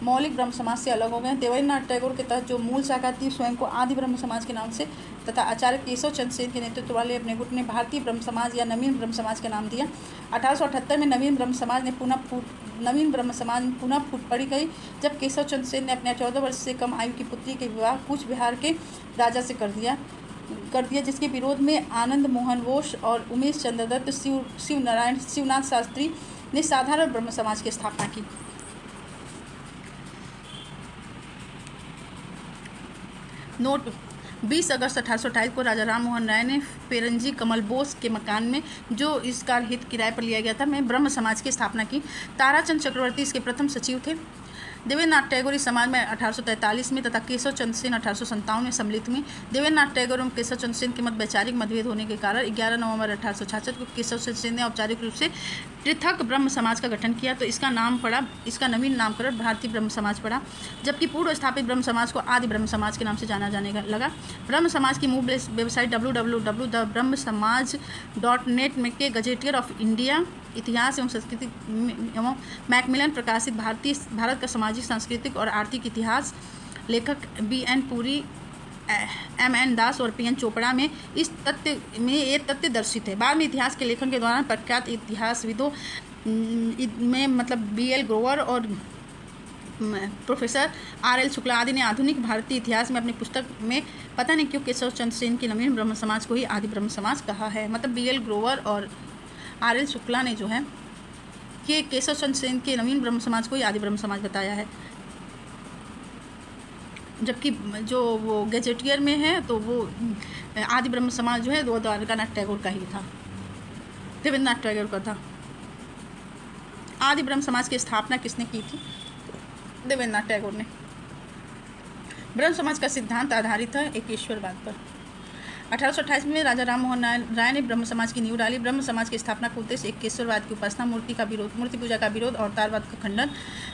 मौलिक ब्रह्म समाज से अलग हो गए। देवेंद्रनाथ टैगोर के तहत जो मूल शाखा थी स्वयं को आदि ब्रह्म समाज के नाम से तथा आचार्य केशव चंद्र सेन के नेतृत्व वाले अपने गुट ने भारतीय ब्रह्म समाज या नवीन ब्रह्म समाज के नाम दिया। 1878 में नवीन ब्रह्म समाज पुनः फूट पड़ी गई जब केशव चंद्र सेन ने अपने 14 वर्ष से कम आयु की पुत्री के विवाह कूच बिहार के राजा से कर दिया, जिसके विरोध में आनंद मोहन बोस और उमेश चंद्र दत्त शिवनाथ शास्त्री ने साधारण ब्रह्म समाज की स्थापना की। नोट: 20 अगस्त 1828 को राजा राम मोहन राय ने पेरंजी कमल बोस के मकान में, जो इस कार्य हित किराए पर लिया गया था, में ब्रह्म समाज की स्थापना की। ताराचंद चक्रवर्ती इसके प्रथम सचिव थे। देवेंद्रनाथ टैगोर इस समाज में 1843 में तथा केशव चंद्र सेन 1857 में सम्मिलित हुए। देवेंद्रनाथ टैगोर एवं केशव चंद्र सेन के मध्य वैचारिक मतभेद होने के कारण 11 नवंबर 1866 को केशव चंद्र सेन ने औपचारिक रूप से पृथक ब्रह्म समाज का गठन किया, तो इसका नवीन नामकरण भारतीय ब्रह्म समाज पड़ा। जबकि पूर्व स्थापित ब्रह्म समाज को आदि ब्रह्म समाज के नाम से जाना जाने लगा। ब्रह्म समाज की मूल वेबसाइट www.thebrahmsamaj.net में के गजेटियर ऑफ इंडिया इतिहास एवं संस्कृति एवं मैकमिलन प्रकाशित भारत का सामाजिक, सांस्कृतिक और आर्थिक इतिहास लेखक BN पुरी, MN दास और PN चोपड़ा में ये तथ्य दर्शित है। बाद में इतिहास के लेखन के दौरान प्रख्यात इतिहासविदों में BL ग्रोवर और प्रोफेसर R.L. शुक्ला आदि ने आधुनिक भारतीय इतिहास में अपनी पुस्तक में पता नहीं क्यों केशव चंद्र सेन की नवीन ब्रह्म समाज को ही आदि ब्रह्म समाज कहा है। मतलब B.L. ग्रोवर और R.L. शुक्ला ने जो है ये केशव चंद्र सेन के नवीन ब्रह्म समाज को ही आदि ब्रह्म समाज बताया है, जबकि जो वो गैजेटियर में है तो वो आदि ब्रह्म समाज जो है वो द्वारकानाथ टैगोर का ही था, देवेंद्रनाथ टैगोर का था। आदि ब्रह्म समाज की स्थापना किसने की थी? देवेंद्रनाथ टैगोर ने। ब्रह्म समाज का सिद्धांत आधारित है एक ईश्वरवाद पर। 1828 में राजा राम मोहन राय ने ब्रह्म समाज की नींव डाली। ब्रह्म समाज की स्थापना का उद्देश्य एक ईश्वरवाद की उपासना, मूर्ति पूजा का विरोध और अवतारवाद का खंडन।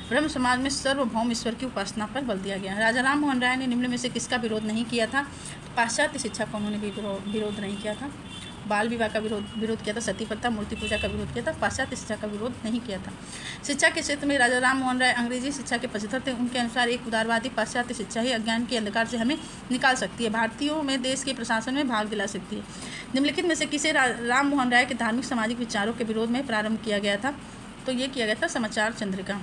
ब्रह्म समाज में सर्वभौम ईश्वर की उपासना पर बल दिया गया। राजा राम मोहन राय ने निम्न में से किसका विरोध नहीं किया था? पाश्चात्य शिक्षा का उन्होंने भी विरोध नहीं किया था। बाल विवाह का विरोध किया था, सती प्रथा, मूर्ति पूजा का विरोध किया था, पाश्चात्य शिक्षा का विरोध नहीं किया था। शिक्षा के क्षेत्र में राजा राम मोहन राय अंग्रेजी शिक्षा के पक्षधर थे। उनके अनुसार एक उदारवादी पाश्चात्य शिक्षा ही अज्ञान के अंधकार से हमें निकाल सकती है, भारतीयों में देश के प्रशासन में भाग दिला सकती है। निम्नलिखित में से किसे राम मोहन राय के धार्मिक सामाजिक विचारों के विरोध में प्रारंभ किया गया था? तो ये किया गया था समाचार चंद्रिका।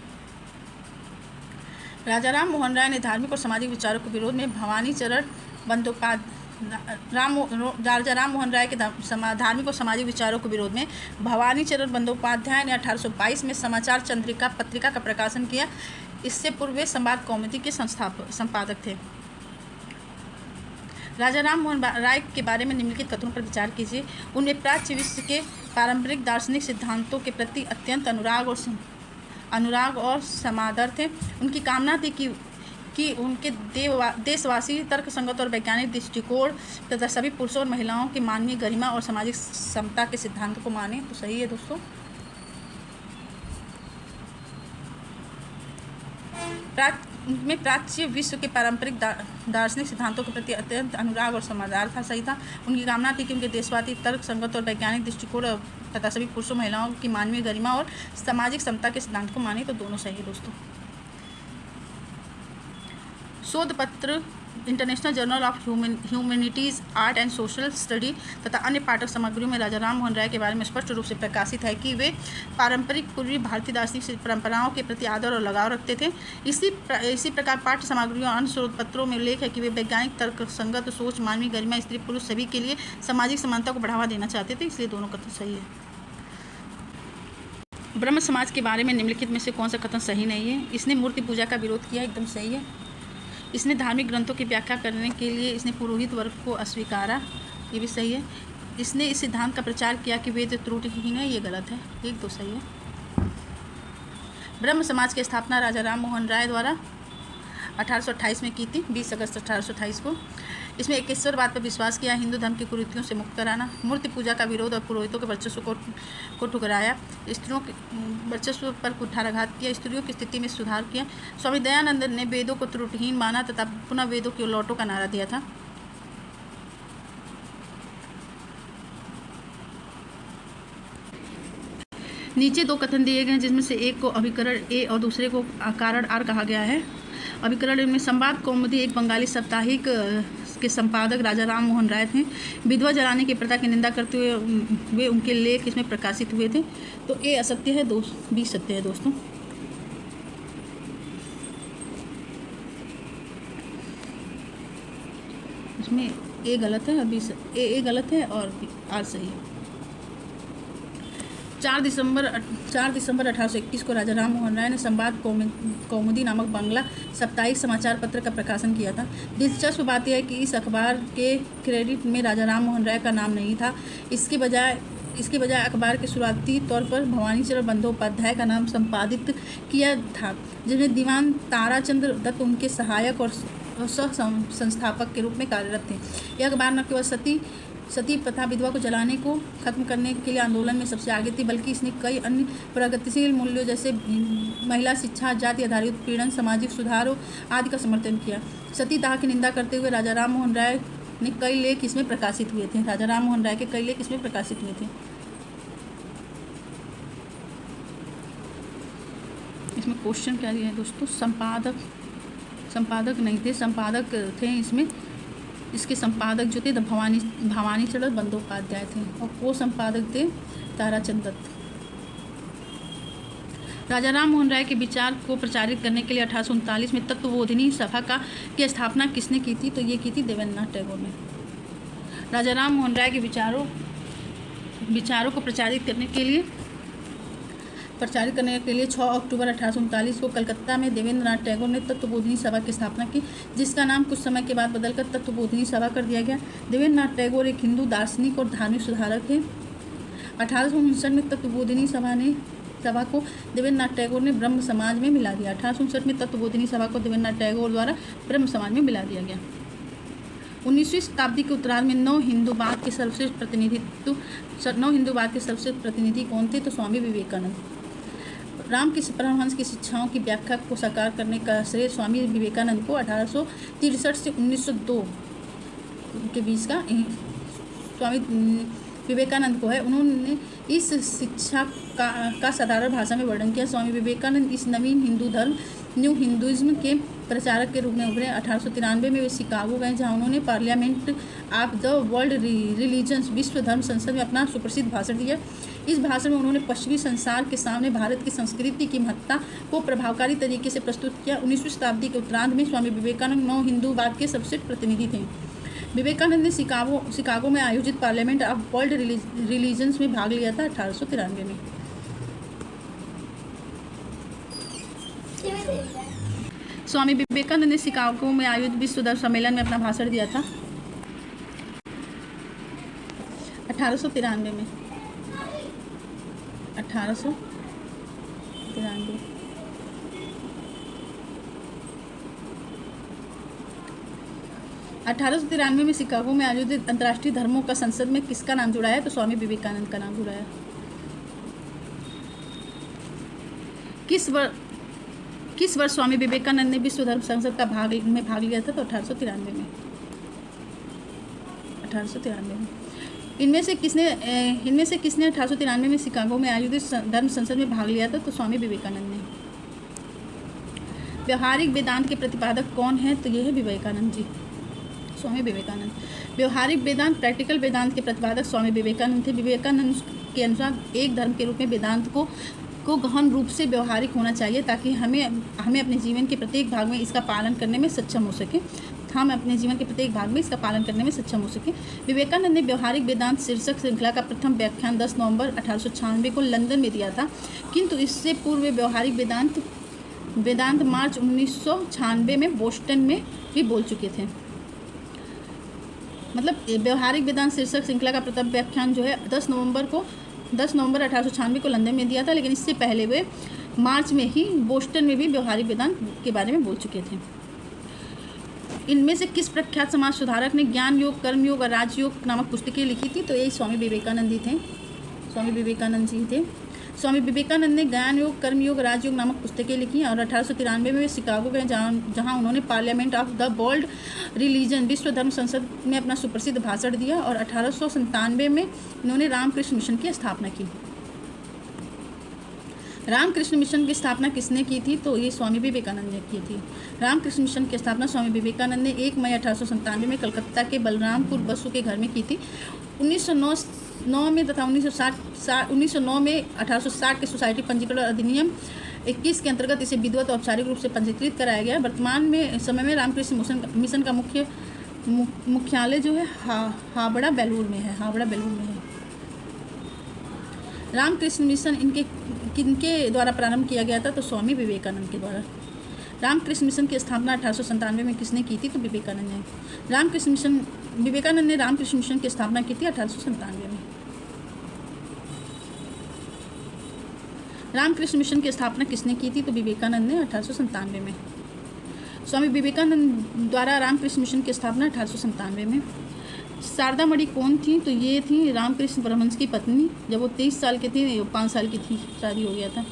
राजा राम मोहन राय ने धार्मिक और सामाजिक विचारों के विरोध में भवानी चरण बंदोपाध्याय राजा राम मोहन राय के धार्मिक और सामाजिक विचारों के विरोध में भवानी चरण बंदोपाध्याय ने 1822 में समाचार चंद्रिका पत्रिका का प्रकाशन किया। इससे पूर्व वे संवाद कौमुदी के संपादक थे। राजा राम मोहन राय के बारे में निम्नलिखित कथनों पर विचार कीजिए। उनमें प्राच्य विश्व के पारंपरिक दार्शनिक सिद्धांतों के प्रति अत्यंत अनुराग और समादर थे। उनकी कामना थी कि उनके देशवासी तर्कसंगत और वैज्ञानिक दृष्टिकोण तथा सभी पुरुषों और महिलाओं की मानवीय गरिमा और सामाजिक समता के सिद्धांतों को माने। तो सही है दोस्तों। प्राच्य विश्व के पारंपरिक दार्शनिक सिद्धांतों के प्रति अत्यंत अनुराग और समादार था, सही था। उनकी कामना थी कि उनके देशवासी तर्कसंगत और वैज्ञानिक दृष्टिकोण तथा सभी पुरुषों महिलाओं की मानवीय गरिमा और सामाजिक समता के सिद्धांत को माने। तो दोनों सही है दोस्तों। शोध पत्र international journal of humanities, art and social study तथा अन्य पाठक सामग्रियों में राजा राम मोहन राय के बारे में स्पष्ट रूप से प्रकाशित है कि वे पारंपरिक पूर्वी भारतीय दार्शनिक परंपराओं के प्रति आदर और लगाव रखते थे। इसी प्रकार पाठ्य सामग्रियों और अन्य शोध पत्रों में उल्लेख है कि वे वैज्ञानिक तर्कसंगत सोच, मानवीय गरिमा, स्त्री पुरुष सभी के लिए सामाजिक समानता को बढ़ावा देना चाहते थे। इसलिए दोनों कथन सही है। ब्रह्म समाज के बारे में निम्नलिखित में से कौन सा कथन सही नहीं है? इसने मूर्ति पूजा का विरोध किया, एकदम सही है। इसने धार्मिक ग्रंथों की व्याख्या करने के लिए इसने पुरोहित वर्ग को अस्वीकारा, ये भी सही है। इसने इस सिद्धांत का प्रचार किया कि वेद त्रुटिहीन है, ये गलत है, एक तो सही है। ब्रह्म समाज की स्थापना राजा राम मोहन राय द्वारा 1828 में की थी, 20 अगस्त 1828 को। इसमें एक ईश्वरवाद पर विश्वास किया, हिंदू धर्म की कुरीतियों से मुक्त कराना, मूर्ति पूजा का विरोध और पुरोहितों के वर्चस्व को ठुकराया, स्त्रियों के वर्चस्व पर कुठाराघात किया, स्त्रियों की स्थिति में सुधार किया। स्वामी दयानंद ने वेदों को त्रुटिहीन माना तथा पुनः वेदों की लौटों का नारा दिया था। नीचे दो कथन दिए गए हैं, जिसमें से एक को अभिकरण ए और दूसरे को कारण आर कहा गया है। अभिकरण में संवाद कौमुदी एक बंगाली साप्ताहिक के संपादक राजा राम मोहन राय थे। विधवा जलाने की प्रथा की निंदा करते हुए वे उनके लेख इसमें प्रकाशित हुए थे। तो ए असत्य है, बी सत्य है दोस्तों। इसमें ए गलत है और बी ए गलत है और आर सही है। 4 दिसंबर 1821 को राजा राम मोहन राय ने संवाद कौमुदी नामक बांग्ला साप्ताहिक समाचार पत्र का प्रकाशन किया था। दिलचस्प बात यह है कि इस अखबार के क्रेडिट में राजा राम मोहन राय का नाम नहीं था। इसके बजाय अखबार के शुरुआती तौर पर भवानी चरण बंदोपाध्याय का नाम संपादित किया था, जिसमें दीवान ताराचंद्र दत्त उनके सहायक और सह संस्थापक के रूप में कार्यरत थे। यह अखबार न केवल सती प्रथा, विधवा को जलाने को खत्म करने के लिए आंदोलन में सबसे आगे थी, बल्कि इसने कई अन्य प्रगतिशील मूल्यों जैसे महिला शिक्षा, जाति आधारित उत्पीड़न, सामाजिक सुधारों आदि का समर्थन किया। सती दाह की निंदा करते हुए राजा राम मोहन राय ने कई लेख इसमें प्रकाशित हुए थे। राजा राम मोहन राय के कई लेख इसमें प्रकाशित हुए थे। इसमें क्वेश्चन क्या दिया है दोस्तों? संपादक नहीं थे, संपादक थे इसमें। इसके संपादक जो थे भवानी चरण बंदोपाध्याय थे और को संपादक थे ताराचंद दत्त। राजा राम मोहन राय के विचार को प्रचारित करने के लिए 1839 में तत्वबोधिनी सभा की स्थापना किसने की थी? तो ये की थी देवेंद्रनाथ टैगोर ने। राजा राम मोहन राय के विचारों को प्रचारित करने के लिए 6 अक्टूबर 1839 को कलकत्ता में देवेंद्रनाथ टैगोर ने तत्वबोधिनी सभा की स्थापना की, जिसका नाम कुछ समय के बाद बदलकर तत्वबोधिनी सभा कर दिया गया। देवेंद्रनाथ टैगोर एक हिंदू दार्शनिक और धार्मिक सुधारक हैं। 1859 में तत्वबोधिनी सभा को देवेंद्रनाथ टैगोर ने ब्रह्म समाज में मिला दिया। 1859 में तत्वबोधिनी सभा को देवेंद्रनाथ टैगोर द्वारा ब्रह्म समाज में मिला दिया गया। 19वीं शताब्दी के उत्तरार्ध में नव हिंदूवाद के सर्वश्रेष्ठ प्रतिनिधि कौन थे? तो स्वामी विवेकानंद। रामकृष्ण परमहंस की शिक्षाओं की व्याख्या को साकार करने का श्रेय स्वामी विवेकानंद को 1863 से 1902 के बीच का स्वामी विवेकानंद को है। उन्होंने इस शिक्षा का साधारण भाषा में वर्णन किया। स्वामी विवेकानंद इस नवीन हिंदू धर्म न्यू हिंदुइज्म के प्रचारक के रूप में उभरे। 1893 में वे शिकागो गए, जहां उन्होंने parliament of the world religions विश्व धर्म संसद में अपना सुप्रसिद्ध भाषण दिया। इस भाषण में उन्होंने पश्चिमी संसार के सामने भारत की संस्कृति की महत्ता को प्रभावकारी तरीके से प्रस्तुत किया। 19वीं शताब्दी के उत्तरार्ध में स्वामी विवेकानंद नव हिंदूवाद के सबसे प्रतिनिधि थे। विवेकानंद ने शिकागो में आयोजित पार्लियामेंट ऑफ वर्ल्ड रिलीजन्स में भाग लिया था 1893 में। स्वामी विवेकानंद ने शिकागो में आयोजित विश्व धर्म सम्मेलन में अपना भाषण दिया था 1893 में। 1893 में शिकागो में आयोजित अंतर्राष्ट्रीय धर्मों का संसद में किसका नाम जुड़ा है? तो स्वामी विवेकानंद का नाम जुड़ा है। किस वर्ष स्वामी विवेकानंद ने विश्व धर्म संसद का भाग लिया था? तो 1893 में। इनमें से किसने 1893 में शिकागो में आयोजित धर्म संसद में भाग लिया था? तो स्वामी विवेकानंद ने। व्यवहारिक वेदांत के प्रतिपादक कौन है? तो ये है विवेकानंद जी, स्वामी विवेकानंद। व्यवहारिक वेदांत प्रैक्टिकल वेदांत के प्रतिपादक स्वामी विवेकानंद थे। विवेकानंद के अनुसार एक धर्म के रूप में वेदांत को गहन रूप से व्यवहारिक होना चाहिए, ताकि हमें अपने जीवन के प्रत्येक भाग में इसका पालन करने में सक्षम हो सके। विवेकानंद ने व्यवहारिक वेदांत शीर्षक श्रृंखला का प्रथम व्याख्यान 10 नवंबर 1896 को लंदन में दिया था, किंतु इससे पूर्व व्यवहारिक वेदांत मार्च 1996 में बोस्टन में भी बोल चुके थे। मतलब व्यवहारिक वेदांत शीर्षक श्रृंखला का प्रथम व्याख्यान जो है 10 नवंबर 1896 को लंदन में दिया था, लेकिन इससे पहले वे मार्च में ही बोस्टन में भी व्यवहारिक वेदांत के बारे में बोल चुके थे। इनमें से किस प्रख्यात समाज सुधारक ने ज्ञान योग, कर्म योग और राजयोग नामक पुस्तकें लिखी थी? तो यही स्वामी विवेकानंद जी थे। स्वामी विवेकानंद ने ज्ञान योग, कर्म योग, राजयोग नामक पुस्तकें लिखी और 1893 में वे शिकागो गए, जहां उन्होंने parliament of the world religion विश्व धर्म संसद में अपना सुप्रसिद्ध भाषण दिया और 1897 में उन्होंने रामकृष्ण मिशन की स्थापना की। रामकृष्ण मिशन की स्थापना किसने की थी? तो ये स्वामी विवेकानंद ने की थी। रामकृष्ण मिशन की स्थापना स्वामी विवेकानंद ने 1 मई 1897 में कलकत्ता के बलरामपुर बसु के घर में की थी। 1909 में तथा 1909 में 1860 के सोसाइटी पंजीकरण अधिनियम 21 के अंतर्गत इसे विधिवत औपचारिक रूप से पंजीकृत कराया गया। वर्तमान में समय में रामकृष्ण मिशन का मुख्यालय जो है हावड़ा बेलूर में है। रामकृष्ण मिशन किनके द्वारा प्रारंभ किया गया था? तो स्वामी विवेकानंद के द्वारा। रामकृष्ण मिशन की स्थापना 1897 में किसने की थी? तो विवेकानंद ने। विवेकानंद ने रामकृष्ण मिशन की स्थापना की थी 1897 में। रामकृष्ण मिशन की स्थापना किसने की थी? तो विवेकानंद ने 1897 में। स्वामी विवेकानंद द्वारा रामकृष्ण मिशन की स्थापना 1897 में। शारदा मणि कौन थी? तो ये थी रामकृष्ण परमहंस की पत्नी। जब वो 23 साल के थे, 5 साल की थी, शादी हो गया था।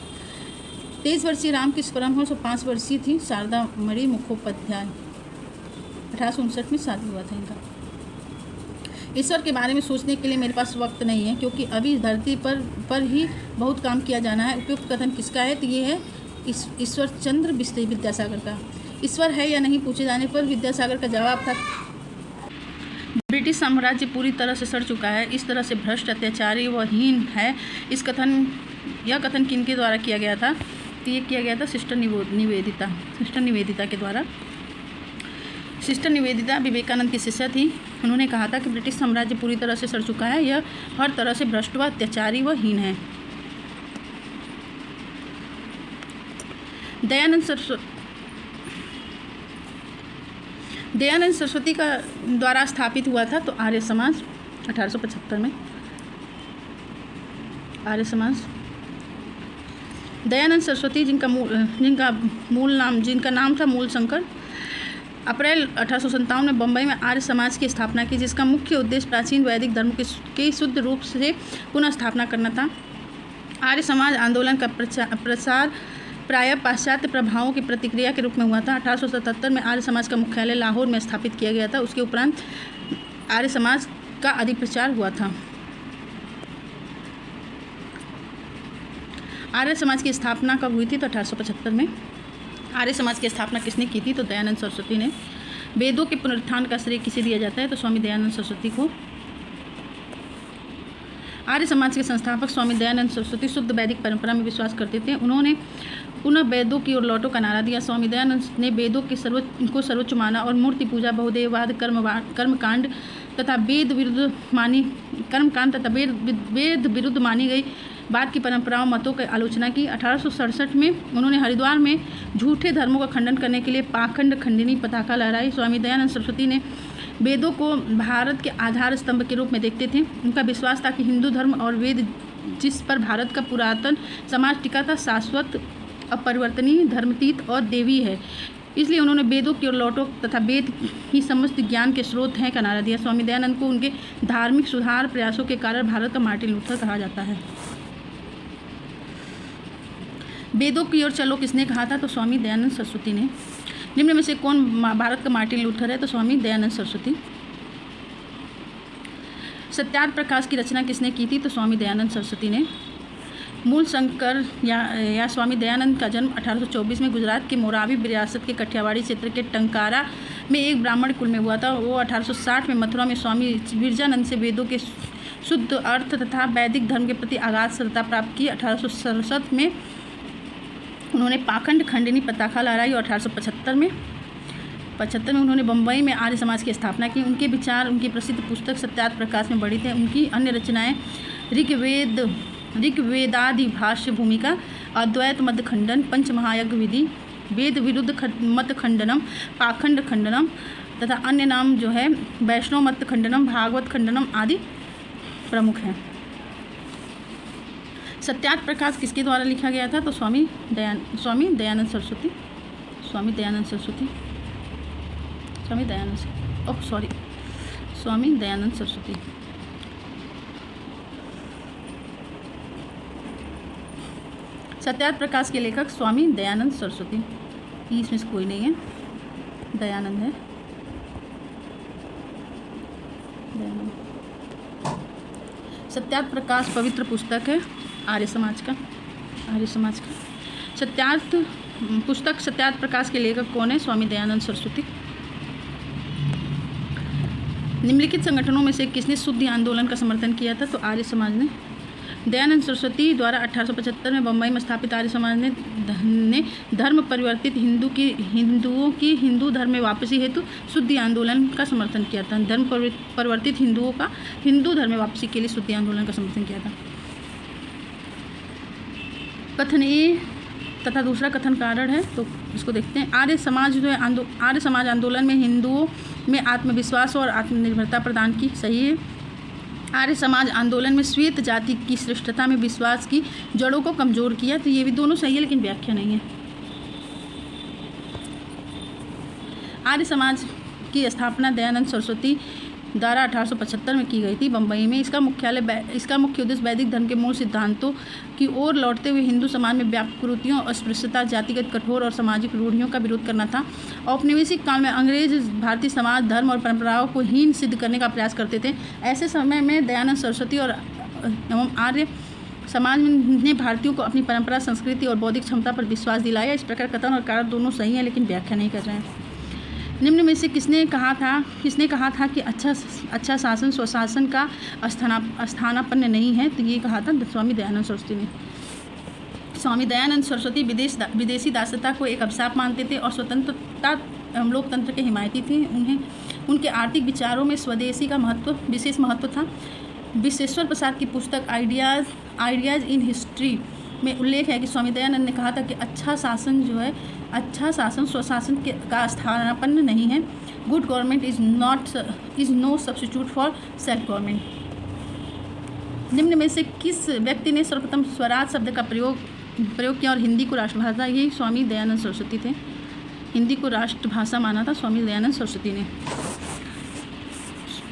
23 वर्षीय रामकृष्ण परमहंस और 5 वर्षीय थी शारदा मणि मुखोपाध्याय। 1859 में शादी हुआ था इनका। ईश्वर के बारे में सोचने के लिए मेरे पास वक्त नहीं है, क्योंकि अभी धरती पर ही बहुत काम किया जाना है। उपयुक्त कथन किसका है? तो ये है ईश्वर चंद्र विद्यासागर का। ईश्वर है या नहीं पूछे जाने पर विद्यासागर का जवाब था, ब्रिटिश साम्राज्य पूरी तरह से सड़ चुका है, इस तरह से भ्रष्ट, अत्याचारी व हीन है। यह कथन किनके द्वारा किया गया था? तो ये किया गया था सिस्टर निवेदिता के द्वारा। सिस्टर निवेदिता विवेकानंद की शिष्या थी। उन्होंने कहा था कि ब्रिटिश साम्राज्य पूरी तरह से सड़ चुका है, यह हर तरह से भ्रष्ट व अत्याचारी व हीन है। दयानंद सरस्वती का द्वारा स्थापित हुआ था तो आर्य समाज 1875 में। आर्य समाज दयानंद सरस्वती जिनका नाम था मूलशंकर, अप्रैल 1857 में बम्बई में आर्य समाज की स्थापना की, जिसका मुख्य उद्देश्य प्राचीन वैदिक धर्म की शुद्ध रूप से पुनः स्थापना करना था। आर्य समाज आंदोलन का प्रसार प्रायः पाश्चात्य प्रभावों की प्रतिक्रिया के रूप में हुआ था। 1877 में आर्य समाज का मुख्यालय लाहौर में स्थापित किया गया था। उसके उपरांत आर्य समाज का अधिक प्रचार हुआ था। आर्य समाज की स्थापना कब हुई थी तो 1875 में। आर्य समाज की स्थापना किसने की थी तो दयानंद सरस्वती ने। वेदों के पुनरुत्थान का श्रेय किसे दिया जाता है तो स्वामी दयानंद सरस्वती को। आर्य समाज के संस्थापक स्वामी दयानंद सरस्वती शुद्ध वैदिक परंपरा में विश्वास करते थे। उन्होंने पुनः वेदों की ओर लौटो का नारा दिया। स्वामी दयानंद ने वेदों के सर्वोच्च माना और मूर्ति पूजा, बहुदेववाद, कर्मकांड तथा वेद विरुद्ध मानी गई बाद की परंपराओं मतों की आलोचना की। 1867 में उन्होंने हरिद्वार में झूठे धर्मों का खंडन करने के लिए पाखंड खंडिनी पताका लहराई। स्वामी दयानंद सरस्वती ने वेदों को भारत के आधार स्तंभ के रूप में देखते थे। उनका विश्वास था कि हिंदू धर्म और वेद जिस पर भारत का पुरातन समाज टिका था शाश्वत, अपरिवर्तनीय, धर्मातीत और देवी है। इसलिए उन्होंने वेदों की ओर लौटो तथा वेद ही समस्त ज्ञान के स्रोत हैं का नारा दिया। स्वामी दयानंद को उनके धार्मिक सुधार प्रयासों के कारण भारत का मार्टिन लूथर कहा जाता है। वेदों की ओर चलो किसने कहा था तो स्वामी दयानंद सरस्वती ने। निम्न में से कौन भारत का मार्टिन लूथर है तो स्वामी दयानंद सरस्वती। सत्यार्थ प्रकाश की रचना किसने की थी तो स्वामी दयानंद सरस्वती ने। मूल शंकर या स्वामी दयानंद का जन्म 1824 में गुजरात के मोरावी रियासत के कठियावाड़ी क्षेत्र के टंकारा में एक ब्राह्मण कुल में हुआ था। वो 1860 में मथुरा में स्वामी विरजानंद से वेदों के शुद्ध अर्थ तथा वैदिक धर्म के प्रति अगाध श्रद्धा प्राप्त की। 1867 में उन्होंने पाखंड खंडिनी पताका लहराई और 1875 में उन्होंने बम्बई में आर्य समाज की स्थापना की। उनके विचार उनकी प्रसिद्ध पुस्तक सत्यार्थ प्रकाश में बढ़ी थे। उनकी अन्य रचनाएं ऋग्वेदादि भाष्य भूमिका, अद्वैत मत खंडन, पंचमहायज्ञ विधि, वेद विरुद्ध मत खंडनम, पाखंड खंडनम तथा अन्य नाम जो है वैष्णव मत खंडनम, भागवत खंडनम आदि प्रमुख हैं। सत्यार्थ प्रकाश किसके द्वारा लिखा गया था तो स्वामी दयानंद सरस्वती। सत्यार्थ प्रकाश के लेखक स्वामी दयानंद सरस्वती। इसमें से कोई नहीं है, दयानंद है। सत्यार्थ प्रकाश पवित्र पुस्तक है आर्य समाज का। सत्यार्थ प्रकाश के लेखक कौन है स्वामी दयानंद सरस्वती। निम्नलिखित संगठनों में से किसने शुद्धि आंदोलन का समर्थन किया था तो आर्य समाज ने। दयानंद सरस्वती द्वारा 1875 में बम्बई में स्थापित आर्य समाज ने धर्म परिवर्तित हिंदुओं की हिंदू धर्म में वापसी हेतु शुद्धि आंदोलन का समर्थन किया था। धर्म परिवर्तित हिंदुओं का हिंदू धर्म में वापसी के लिए शुद्धि आंदोलन का समर्थन किया था। कथन ए तथा दूसरा कथन कारण है तो इसको देखते हैं। आर्य समाज जो है आर्य समाज आंदोलन में हिंदुओं में आत्मविश्वास और आत्मनिर्भरता प्रदान की। सही है। आर्य समाज आंदोलन में श्वेत जाति की श्रेष्ठता में विश्वास की जड़ों को कमज़ोर किया। तो ये भी दोनों सही है लेकिन व्याख्या नहीं है। आर्य समाज की स्थापना दयानंद सरस्वती द्वारा 1875 में की गई थी बम्बई में। इसका मुख्य उद्देश्य वैदिक धर्म के मूल सिद्धांतों की ओर लौटते हुए हिंदू समाज में व्यापक कुरीतियों, अस्पृश्यता, जातिगत कठोर और सामाजिक रूढ़ियों का विरोध करना था। औपनिवेशिक काल में अंग्रेज भारतीय समाज, धर्म और परंपराओं को हीन सिद्ध करने का प्रयास करते थे। ऐसे समय में दयानंद सरस्वती और आर्य समाज ने भारतीयों को अपनी परंपरा, संस्कृति और बौद्धिक क्षमता पर विश्वास दिलाया। इस प्रकार कथन और कारण दोनों सही हैं लेकिन व्याख्या नहीं कर रहे हैं। निम्न में से किसने कहा था कि अच्छा शासन स्वशासन का स्थानापन्न नहीं है तो ये कहा था स्वामी दयानंद सरस्वती ने। स्वामी दयानंद सरस्वती विदेशी दासता को एक अभिशाप मानते थे और स्वतंत्रता एवं लोकतंत्र के हिमायती थे। उनके आर्थिक विचारों में स्वदेशी का विशेष महत्व था। विश्वेश्वर प्रसाद की पुस्तक आइडियाज़ इन हिस्ट्री में उल्लेख है कि स्वामी दयानंद ने कहा था कि अच्छा शासन स्वशासन का स्थानापन्न नहीं है। Good government is no substitute for self government. निम्न में से किस व्यक्ति ने सर्वप्रथम स्वराज शब्द का प्रयोग किया और हिंदी को राष्ट्रभाषा? यही स्वामी दयानंद सरस्वती थे। हिंदी को राष्ट्रभाषा माना था स्वामी दयानंद सरस्वती ने।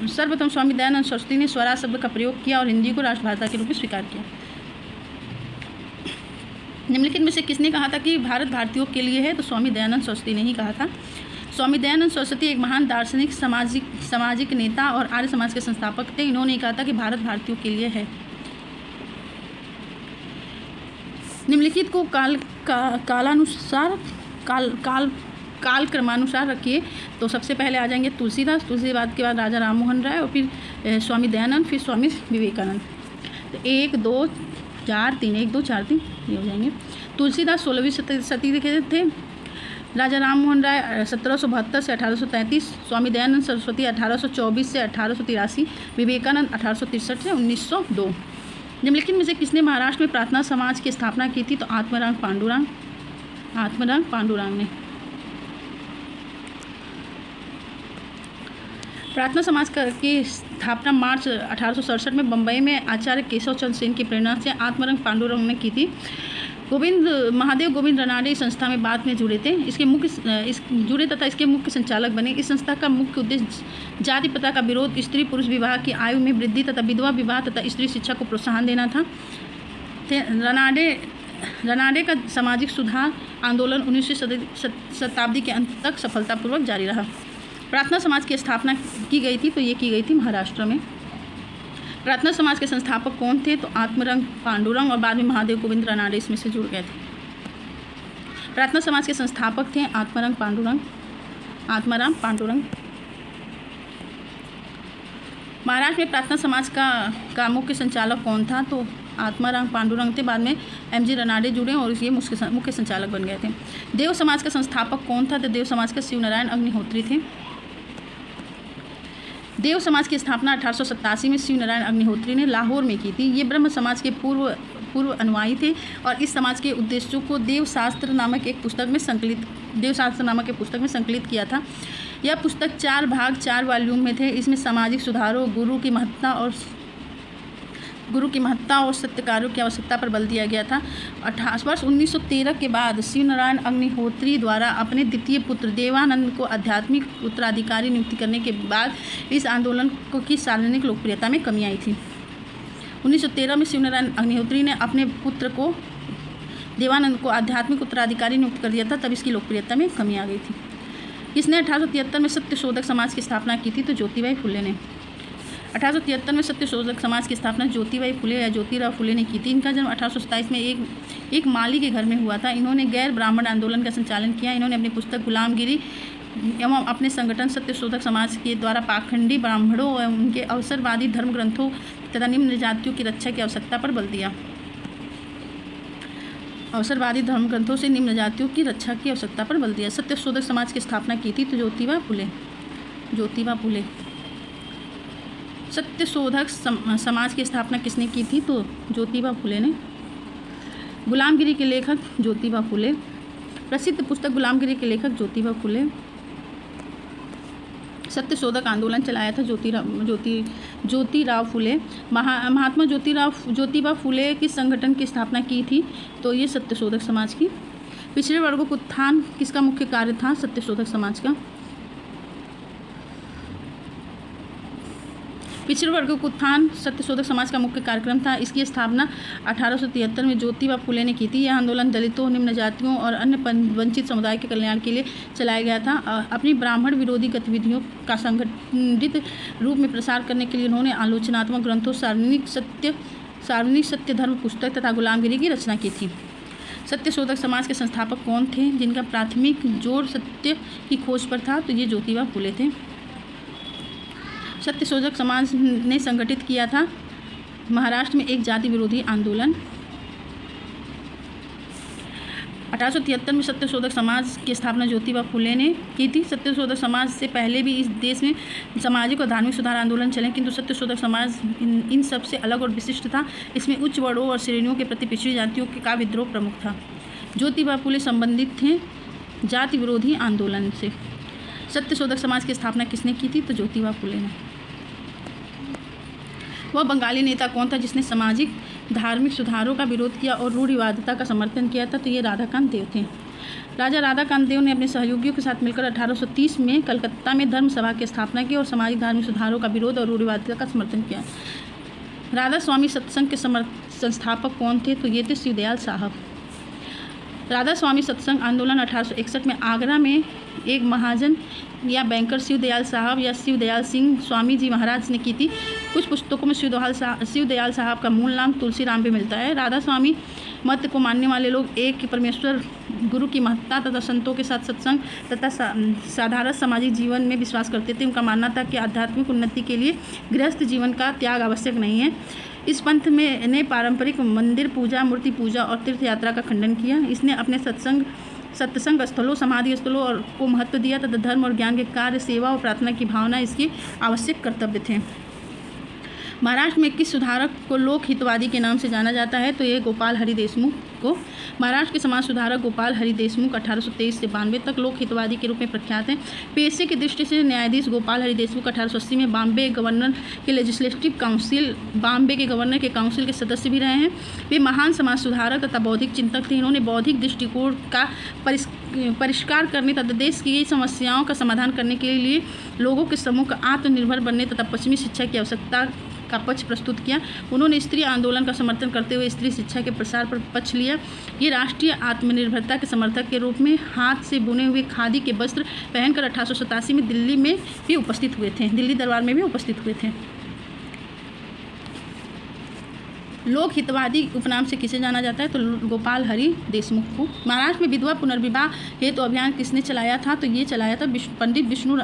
सर्वप्रथम स्वामी दयानंद सरस्वती ने स्वराज शब्द का प्रयोग किया और हिंदी को राष्ट्रभाषा के रूप में स्वीकार किया। निम्नलिखित में से किसने कहा था कि भारत भारतीयों के लिए है? तो स्वामी दयानंद सरस्वती ने ही कहा था। स्वामी दयानंद सरस्वती एक महान दार्शनिक, सामाजिक नेता और आर्य समाज के संस्थापक थे। इन्होंने कहा था कि भारत भारतीयों के लिए है। निम्नलिखित को काल क्रमानुसार रखिए। तो सबसे पहले आ जाएंगे तुलसीदास, तुलसीदास के बाद राजा राम मोहन राय और फिर स्वामी दयानंद, फिर स्वामी विवेकानंद। तो 1 2 4 3 1 2 4 3 ये हो जाएंगे। तुलसीदास 16वीं शताब्दी के थे। राजा राम मोहन राय 1772 से 1833, स्वामी दयानंद सरस्वती 1824 से 1883, विवेकानंद 1863 से 1902। निम्नलिखित में से किसने महाराष्ट्र में प्रार्थना समाज की स्थापना की थी? तो आत्माराम पांडुरंग ने। प्रार्थना समाज की स्थापना मार्च 1867 में बम्बई में आचार्य केशव चंद्र सेन की प्रेरणा से आत्माराम पांडुरंग ने की थी। महादेव गोविंद रनाडे इस संस्था में बाद में जुड़े थे। इसके मुख्य संचालक बने। इस संस्था का मुख्य उद्देश्य जाति प्रथा का विरोध, स्त्री पुरुष विवाह की आयु में वृद्धि तथा विधवा विवाह तथा स्त्री शिक्षा को प्रोत्साहन देना था। रनाडे का सामाजिक सुधार आंदोलन 19वीं शताब्दी के अंत तक सफलतापूर्वक जारी रहा। प्रार्थना समाज की स्थापना की गई थी, तो ये की गई थी महाराष्ट्र में। प्रार्थना समाज के संस्थापक कौन थे? तो आत्माराम पांडुरंग और बाद में महादेव गोविंद रनाडे इसमें से जुड़ गए थे। प्रार्थना समाज के संस्थापक थे आत्माराम पांडुरंग। महाराष्ट्र में प्रार्थना समाज का मुख्य संचालक कौन था? तो आत्माराम पांडुरंग थे। बाद में MG रनाडे जुड़े और ये मुख्य संचालक बन गए थे। देव समाज का संस्थापक कौन था? तो देव समाज का शिवनारायण अग्निहोत्री थे। देव समाज की स्थापना 1887 में शिवनारायण अग्निहोत्री ने लाहौर में की थी। ये ब्रह्म समाज के पूर्व अनुयायी थे और इस समाज के उद्देश्यों को देवशास्त्र नामक एक पुस्तक में संकलित किया था। यह पुस्तक 4 भाग 4 वॉल्यूम में थे। इसमें सामाजिक सुधारों, गुरु की महत्ता और सत्य कार्यों की आवश्यकता पर बल दिया गया था। वर्ष 1913 के बाद शिवनारायण अग्निहोत्री द्वारा अपने द्वितीय पुत्र देवानंद को आध्यात्मिक उत्तराधिकारी नियुक्त करने के बाद इस आंदोलन की सार्वजनिक लोकप्रियता में कमी आई थी। 1913 में शिवनारायण अग्निहोत्री ने अपने पुत्र को देवानंद को आध्यात्मिक उत्तराधिकारी नियुक्त कर दिया था, तब इसकी लोकप्रियता में कमी आ गई थी। इसने 1873 में सत्यशोधक समाज की स्थापना की थी, तो ज्योतिबाई फुले ने। 1873 में सत्यशोधक समाज की स्थापना ज्योतिबाई फुले या ज्योतिराव फुले ने की थी। इनका जन्म 1827 में एक माली के घर में हुआ था। इन्होंने गैर ब्राह्मण आंदोलन का संचालन किया। इन्होंने अपनी पुस्तक गुलामगिरी एवं अपने संगठन सत्यशोधक समाज के द्वारा पाखंडी ब्राह्मणों एवं उनके अवसरवादी धर्म ग्रंथों तथा निम्न जातियों की रक्षा की आवश्यकता पर बल दिया। अवसरवादी धर्म ग्रंथों से निम्न जातियों की रक्षा की आवश्यकता पर बल दिया। सत्यशोधक समाज की स्थापना की थी, तो ज्योतिबा फुले। सत्यशोधक समाज की स्थापना किसने की थी? तो ज्योतिबा फुले ने। गुलामगिरी के लेखक ज्योतिबा फुले। प्रसिद्ध पुस्तक गुलामगिरी के लेखक ज्योतिबा फुले। सत्यशोधक आंदोलन चलाया था ज्योतिराव फुले। महात्मा ज्योतिबा फुले की संगठन की स्थापना की थी, तो ये सत्यशोधक समाज की। पिछड़े वर्गों का उत्थान किसका मुख्य कार्य था? सत्यशोधक समाज का। पिछड़े वर्गों का उत्थान सत्यशोधक समाज का मुख्य कार्यक्रम था। इसकी स्थापना 1873 में ज्योतिबा फुले ने की थी। यह आंदोलन दलितों, निम्न जातियों और अन्य वंचित समुदाय के कल्याण के लिए चलाया गया था। अपनी ब्राह्मण विरोधी गतिविधियों का संगठित रूप में प्रसार करने के लिए उन्होंने आलोचनात्मक ग्रंथों सार्वजनिक सत्य धर्म पुस्तक तथा गुलामगिरी की रचना की थी। सत्यशोधक समाज के संस्थापक कौन थे जिनका प्राथमिक जोर सत्य की खोज पर था? तो ये ज्योतिबा फुले थे। सत्यशोधक समाज ने संगठित किया था महाराष्ट्र में एक जाति विरोधी आंदोलन। 1873 में सत्यशोधक समाज की स्थापना ज्योतिबा फुले ने की थी। सत्यशोधक समाज से पहले भी इस देश में सामाजिक और धार्मिक सुधार आंदोलन चले, किंतु सत्यशोधक समाज इन सब से अलग और विशिष्ट था। इसमें उच्च वर्णों और श्रेणियों के प्रति पिछड़ी जातियों का विद्रोह प्रमुख था। ज्योतिबा फुले संबंधित थे जाति विरोधी आंदोलन से। सत्यशोधक समाज की स्थापना किसने की थी? तो ज्योतिबा फुले ने। वह बंगाली नेता कौन था जिसने सामाजिक धार्मिक सुधारों का विरोध किया और रूढ़िवादिता का समर्थन किया था? तो ये राधाकांत देव थे। राजा राधाकांत देव ने अपने सहयोगियों के साथ मिलकर 1830 में कलकत्ता में धर्म सभा की स्थापना की और सामाजिक धार्मिक सुधारों का विरोध और रूढ़िवादिता का समर्थन किया। राधा स्वामी सत्संग के संस्थापक कौन थे? तो ये थे शिवदयाल साहब। राधा स्वामी सत्संग आंदोलन 1861 में आगरा में एक महाजन या बैंकर शिवदयाल साहब या शिवदयाल सिंह स्वामी जी महाराज ने की थी। कुछ पुस्तकों में शिवदयाल साहब का मूल नाम तुलसीराम भी मिलता है। राधा स्वामी मत को मानने वाले लोग एक परमेश्वर गुरु की महत्ता तथा संतों के साथ सत्संग तथा साधारण सामाजिक जीवन में विश्वास करते थे। उनका मानना था कि आध्यात्मिक उन्नति के लिए गृहस्थ जीवन का त्याग आवश्यक नहीं है। इस पंथ में ने पारंपरिक मंदिर पूजा, मूर्ति पूजा और तीर्थ यात्रा का खंडन किया। इसने अपने सत्संग स्थलों, समाधि स्थलों और को महत्व दिया तथा धर्म और ज्ञान के कार्य, सेवा और प्रार्थना की भावना इसके आवश्यक कर्तव्य थे। महाराष्ट्र में किस सुधारक को लोक हितवादी के नाम से जाना जाता है? तो ये गोपाल हरि देशमुख को। महाराष्ट्र के समाज सुधारक गोपाल हरि देशमुख 1823 से 92 तक लोक हितवादी के रूप में प्रख्यात हैं। पेशे की दृष्टि से न्यायाधीश गोपाल हरि देशमुख 1880 में बॉम्बे के गवर्नर के काउंसिल के सदस्य भी रहे हैं। वे महान समाज सुधारक तथा बौद्धिक चिंतक थे। इन्होंने बौद्धिक दृष्टिकोण का परिष्कार करने तथा देश की समस्याओं का समाधान करने के लिए लोगों के समूह का आत्मनिर्भर बनने तथा पश्चिमी शिक्षा की आवश्यकता का पक्ष प्रस्तुत किया। उन्होंने स्त्री आंदोलन का समर्थन करते हुए स्त्री शिक्षा के प्रसार पर पक्ष लिया। ये राष्ट्रीय आत्मनिर्भरता के समर्थक के रूप में हाथ से बुने हुए खादी के वस्त्र पहनकर 1887 में दिल्ली में भी उपस्थित हुए थे, दिल्ली दरबार में भी उपस्थित हुए थे। लोक हितवादी उपनाम से किसे जाना जाता है? तो गोपाल हरि देशमुख को। महाराष्ट्र में विधवा पुनर्विवाह हेतु अभियान किसने चलाया था? तो ये चलाया था पंडित विष्णु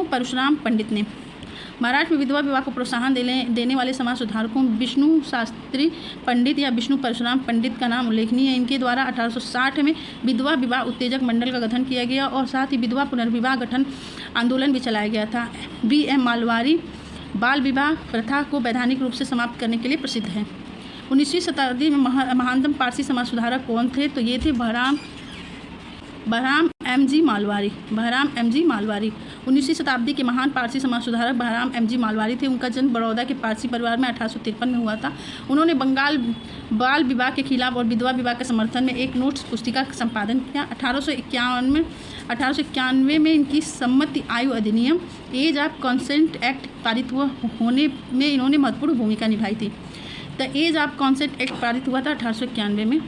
परशुराम पंडित ने। महाराष्ट्र में विधवा विवाह को प्रोत्साहन देने वाले समाज सुधारकों विष्णु शास्त्री पंडित या विष्णु परशुराम पंडित का नाम उल्लेखनीय है। इनके द्वारा 1860 में विधवा विवाह उत्तेजक मंडल का गठन किया गया और साथ ही विधवा पुनर्विवाह गठन आंदोलन भी चलाया गया था। B.M. मालवारी बाल विवाह प्रथा को वैधानिक रूप से समाप्त करने के लिए प्रसिद्ध है। 19वीं शताब्दी में महानतम पारसी समाज सुधारक कौन थे? तो ये थे बहराम M.G. मालवारी। 19वीं शताब्दी के महान पारसी समाज सुधारक बहराम M.G. मालवारी थे। उनका जन्म बड़ौदा के पारसी परिवार में 1853 में हुआ था। उन्होंने बंगाल बाल विवाह के खिलाफ और विधवा विवाह के समर्थन में एक नोट्स पुस्तिका का संपादन किया। 1891 में इनकी सम्मति आयु अधिनियम एज ऑफ कंसेंट एक्ट पारित होने में इन्होंने महत्वपूर्ण भूमिका निभाई थी। The age of consent act पारित हुआ था 1891 में।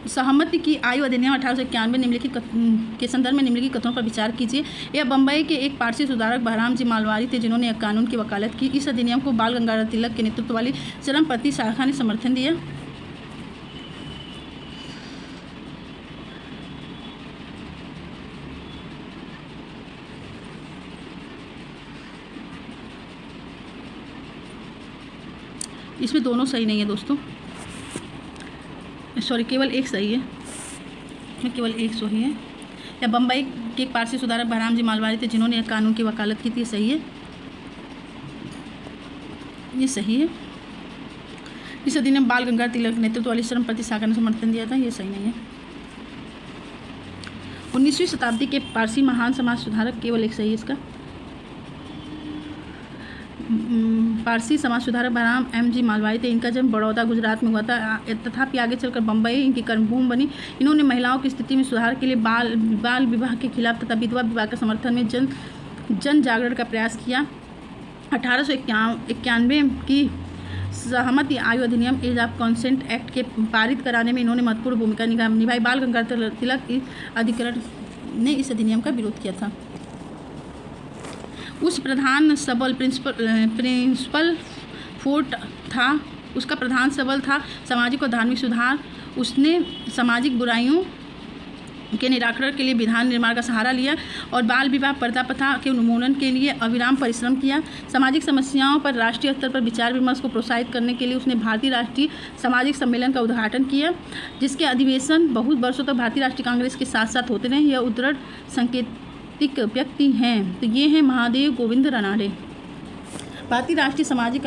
सहमति की आयु अधिनियम 1891 निम्नलिखित के संदर्भ में निम्नलिखित कथनों पर विचार कीजिए। यह बम्बई के एक पारसी सुधारक बहराम जी मालवारी थे जिन्होंने एक कानून की वकालत की। इस अधिनियम को बाल गंगाधर तिलक के नेतृत्व वाली चरमपंथी शाखा ने समर्थन दिया। इसमें दोनों सही नहीं है दोस्तों, सॉरी केवल एक सही है, केवल एक सही है। या बम्बई के एक पारसी सुधारक बहराम जी मालवारी थे जिन्होंने एक कानून की वकालत की थी, सही है, ये सही है। इस अधिनियम बाल गंगाधर तिलक नेतृत्व वाली चरमपंथी शाखा ने समर्थन दिया था, ये सही नहीं है। 19वीं शताब्दी के पारसी महान समाज सुधारक, केवल एक सही है इसका। पारसी समाज सुधारक बहराम M.G. मालवारी थे। इनका जन्म बड़ौदा गुजरात में हुआ था, तथापि आगे चलकर बम्बई इनकी कर्मभूमि बनी। इन्होंने महिलाओं की स्थिति में सुधार के लिए बाल विवाह के खिलाफ तथा विधवा विवाह के समर्थन में जन जागरण का प्रयास किया। 1891 की सहमति आयु अधिनियम एज ऑफ कंसेंट एक्ट के पारित कराने में इन्होंने महत्वपूर्ण भूमिका निभाई। बाल गंगाधर तिलक अधिकरण ने इस अधिनियम का विरोध किया था। उस प्रधान सबल प्रिंसिपल फोर्ट था, उसका प्रधान सबल था सामाजिक और धार्मिक सुधार। उसने सामाजिक बुराइयों के निराकरण के लिए विधान निर्माण का सहारा लिया और बाल विवाह पर्दा प्रथा के उन्मूलन के लिए अविराम परिश्रम किया। सामाजिक समस्याओं पर राष्ट्रीय स्तर पर विचार विमर्श को प्रोत्साहित करने के लिए उसने भारतीय राष्ट्रीय सामाजिक सम्मेलन का उद्घाटन किया, जिसके अधिवेशन बहुत वर्षों तक भारतीय राष्ट्रीय कांग्रेस के साथ साथ होते रहे। यह उद्दृढ़ सांकेतिक व्यक्ति हैं तो ये हैं महादेव गोविंद रानडे। भारतीय राष्ट्रीय सामाजिक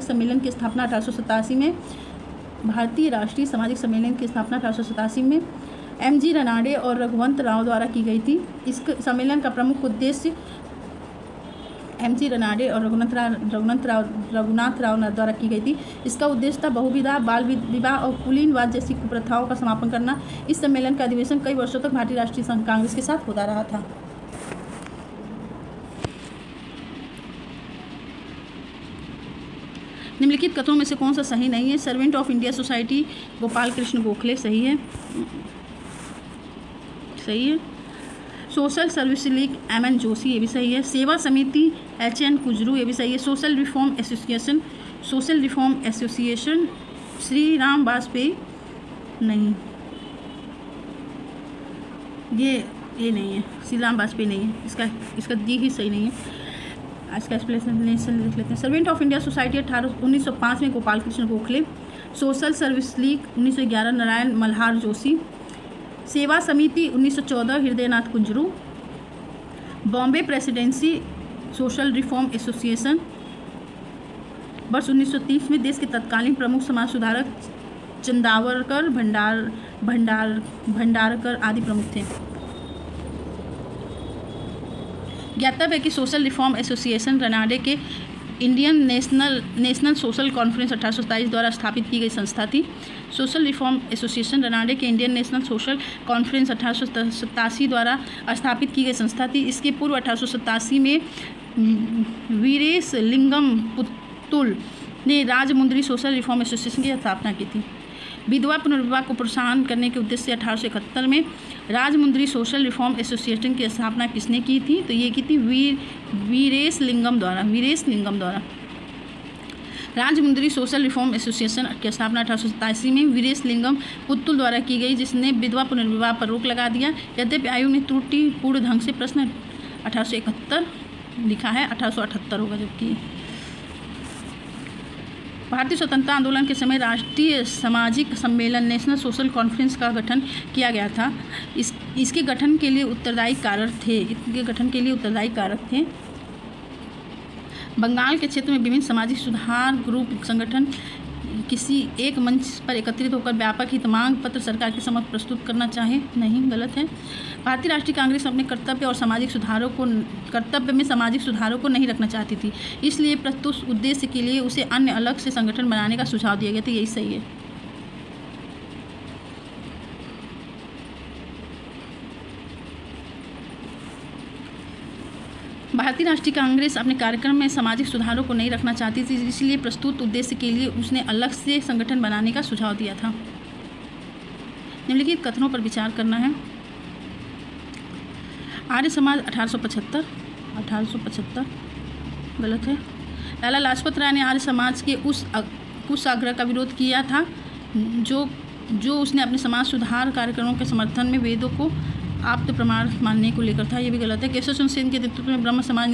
सम्मेलन की स्थापना 1887 में भारतीय राष्ट्रीय सामाजिक सम्मेलन की स्थापना 1887 में M.G. रानडे और रघुवंत राव द्वारा की गई थी। इस सम्मेलन का प्रमुख उद्देश्य M.G. रानडे और रघुनाथ राव द्वारा की गई थी। इसका उद्देश्य था बहुविवाह, बाल विवाह और कुलीनवाद जैसी कुप्रथाओं का समापन करना। इस सम्मेलन का अधिवेशन कई वर्षों तक भारतीय राष्ट्रीय कांग्रेस के साथ होता रहा था। निम्नलिखित कथनों में से कौन सा सही नहीं है? Servant of India society Gopal Krishna Gokhale सही है, सही है। Social service league M.N. Joshi ये भी सही है। सेवा समिति H.N. कुजरू ये भी सही है। Social reform association Shri Ram Vajpayee नहीं, ये नहीं है, श्री राम वाजपेयी नहीं है, इसका दी ही सही नहीं है। आज का एक्सप्लेनेशन लिख लेते हैं। सर्वेंट ऑफ इंडिया सोसाइटी 1905 में Gopal Krishna Gokhale. Social service league 1911 Narayan Malhar Joshi. सेवा समिति 1914 Hridaynath Kunzru. Bombay presidency social reform association वर्ष 1930 में देश के तत्कालीन प्रमुख समाज सुधारक चंदावरकर, भंडारकर आदि प्रमुख थे। ज्ञातव्य है कि सोशल रिफॉर्म एसोसिएशन रानडे के इंडियन नेशनल सोशल कॉन्फ्रेंस 1827 द्वारा स्थापित की गई संस्था थी। सोशल रिफॉर्म एसोसिएशन रानडे के इंडियन नेशनल सोशल कॉन्फ्रेंस 1887 द्वारा स्थापित की गई संस्था थी। इसके पूर्व 1887 में वीरेश लिंगम पुत्तुल ने राजमुंद्री सोशल रिफॉर्म एसोसिएशन की स्थापना की थी। विधवा पुनर्विवाह को प्रोत्साहन करने के उद्देश्य से 1871 में राजमुंद्री सोशल रिफॉर्म एसोसिएशन की स्थापना किसने की थी? तो ये की थी वीरेश लिंगम द्वारा। राजमुंद्री सोशल रिफॉर्म एसोसिएशन की स्थापना 1887 में वीरेश लिंगम पुत्तुल द्वारा की गई, जिसने विधवा पुनर्विवाह पर रोक लगा दिया। यद्यपि आयोग ने त्रुटिपूर्ण ढंग से प्रश्न 1871 लिखा है, 1878 होगा। जबकि भारतीय स्वतंत्रता आंदोलन के समय राष्ट्रीय सामाजिक सम्मेलन नेशनल सोशल कॉन्फ्रेंस का गठन किया गया था। इसके गठन के लिए उत्तरदायी कारक थे। बंगाल के क्षेत्र में विभिन्न सामाजिक सुधार ग्रुप संगठन किसी एक मंच पर एकत्रित होकर व्यापक हित मांग पत्र सरकार के समक्ष प्रस्तुत करना चाहे, नहीं, गलत है। भारतीय राष्ट्रीय कांग्रेस अपने कर्तव्य में सामाजिक सुधारों को नहीं रखना चाहती थी, इसलिए प्रस्तुत उद्देश्य के लिए उसे अन्य अलग से संगठन बनाने का सुझाव दिया गया था। यही सही है। भारतीय राष्ट्रीय कांग्रेस अपने कार्यक्रम में सामाजिक सुधारों को नहीं रखना चाहती थी, इसलिए प्रस्तुत उद्देश्य के लिए उसने अलग से संगठन बनाने का सुझाव दिया था। निम्नलिखित कथनों पर विचार करना है। आर्य समाज 1875 गलत है। लाला लाजपत राय ने आर्य समाज के उस आग्रह का विरोध किया था जो उसने अपने समाज सुधार कार्यक्रमों के समर्थन में वेदों को आप्त प्रमाण मानने को लेकर था। ये भी गलत है। केशव चंद्र सेन के नेतृत्व में ब्रह्म समाज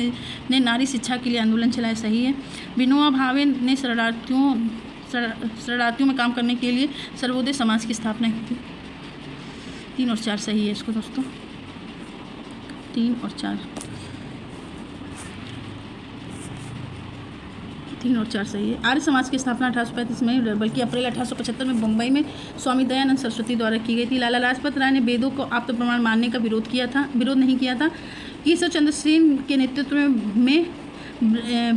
ने नारी शिक्षा के लिए आंदोलन चलाया, सही है। विनोबा भावे ने शरणार्थियों में काम करने के लिए सर्वोदय समाज की स्थापना की थी। 3 और 4 सही है इसको दोस्तों, 3 और 4 सही है। आर्य समाज की स्थापना 1835 में बल्कि अप्रैल 1875 में मुंबई में स्वामी दयानंद सरस्वती द्वारा की गई थी। लाला लाजपत राय ने वेदों को आप्त प्रमाण मानने का विरोध नहीं किया था। केशव चंद्र सेन के नेतृत्व में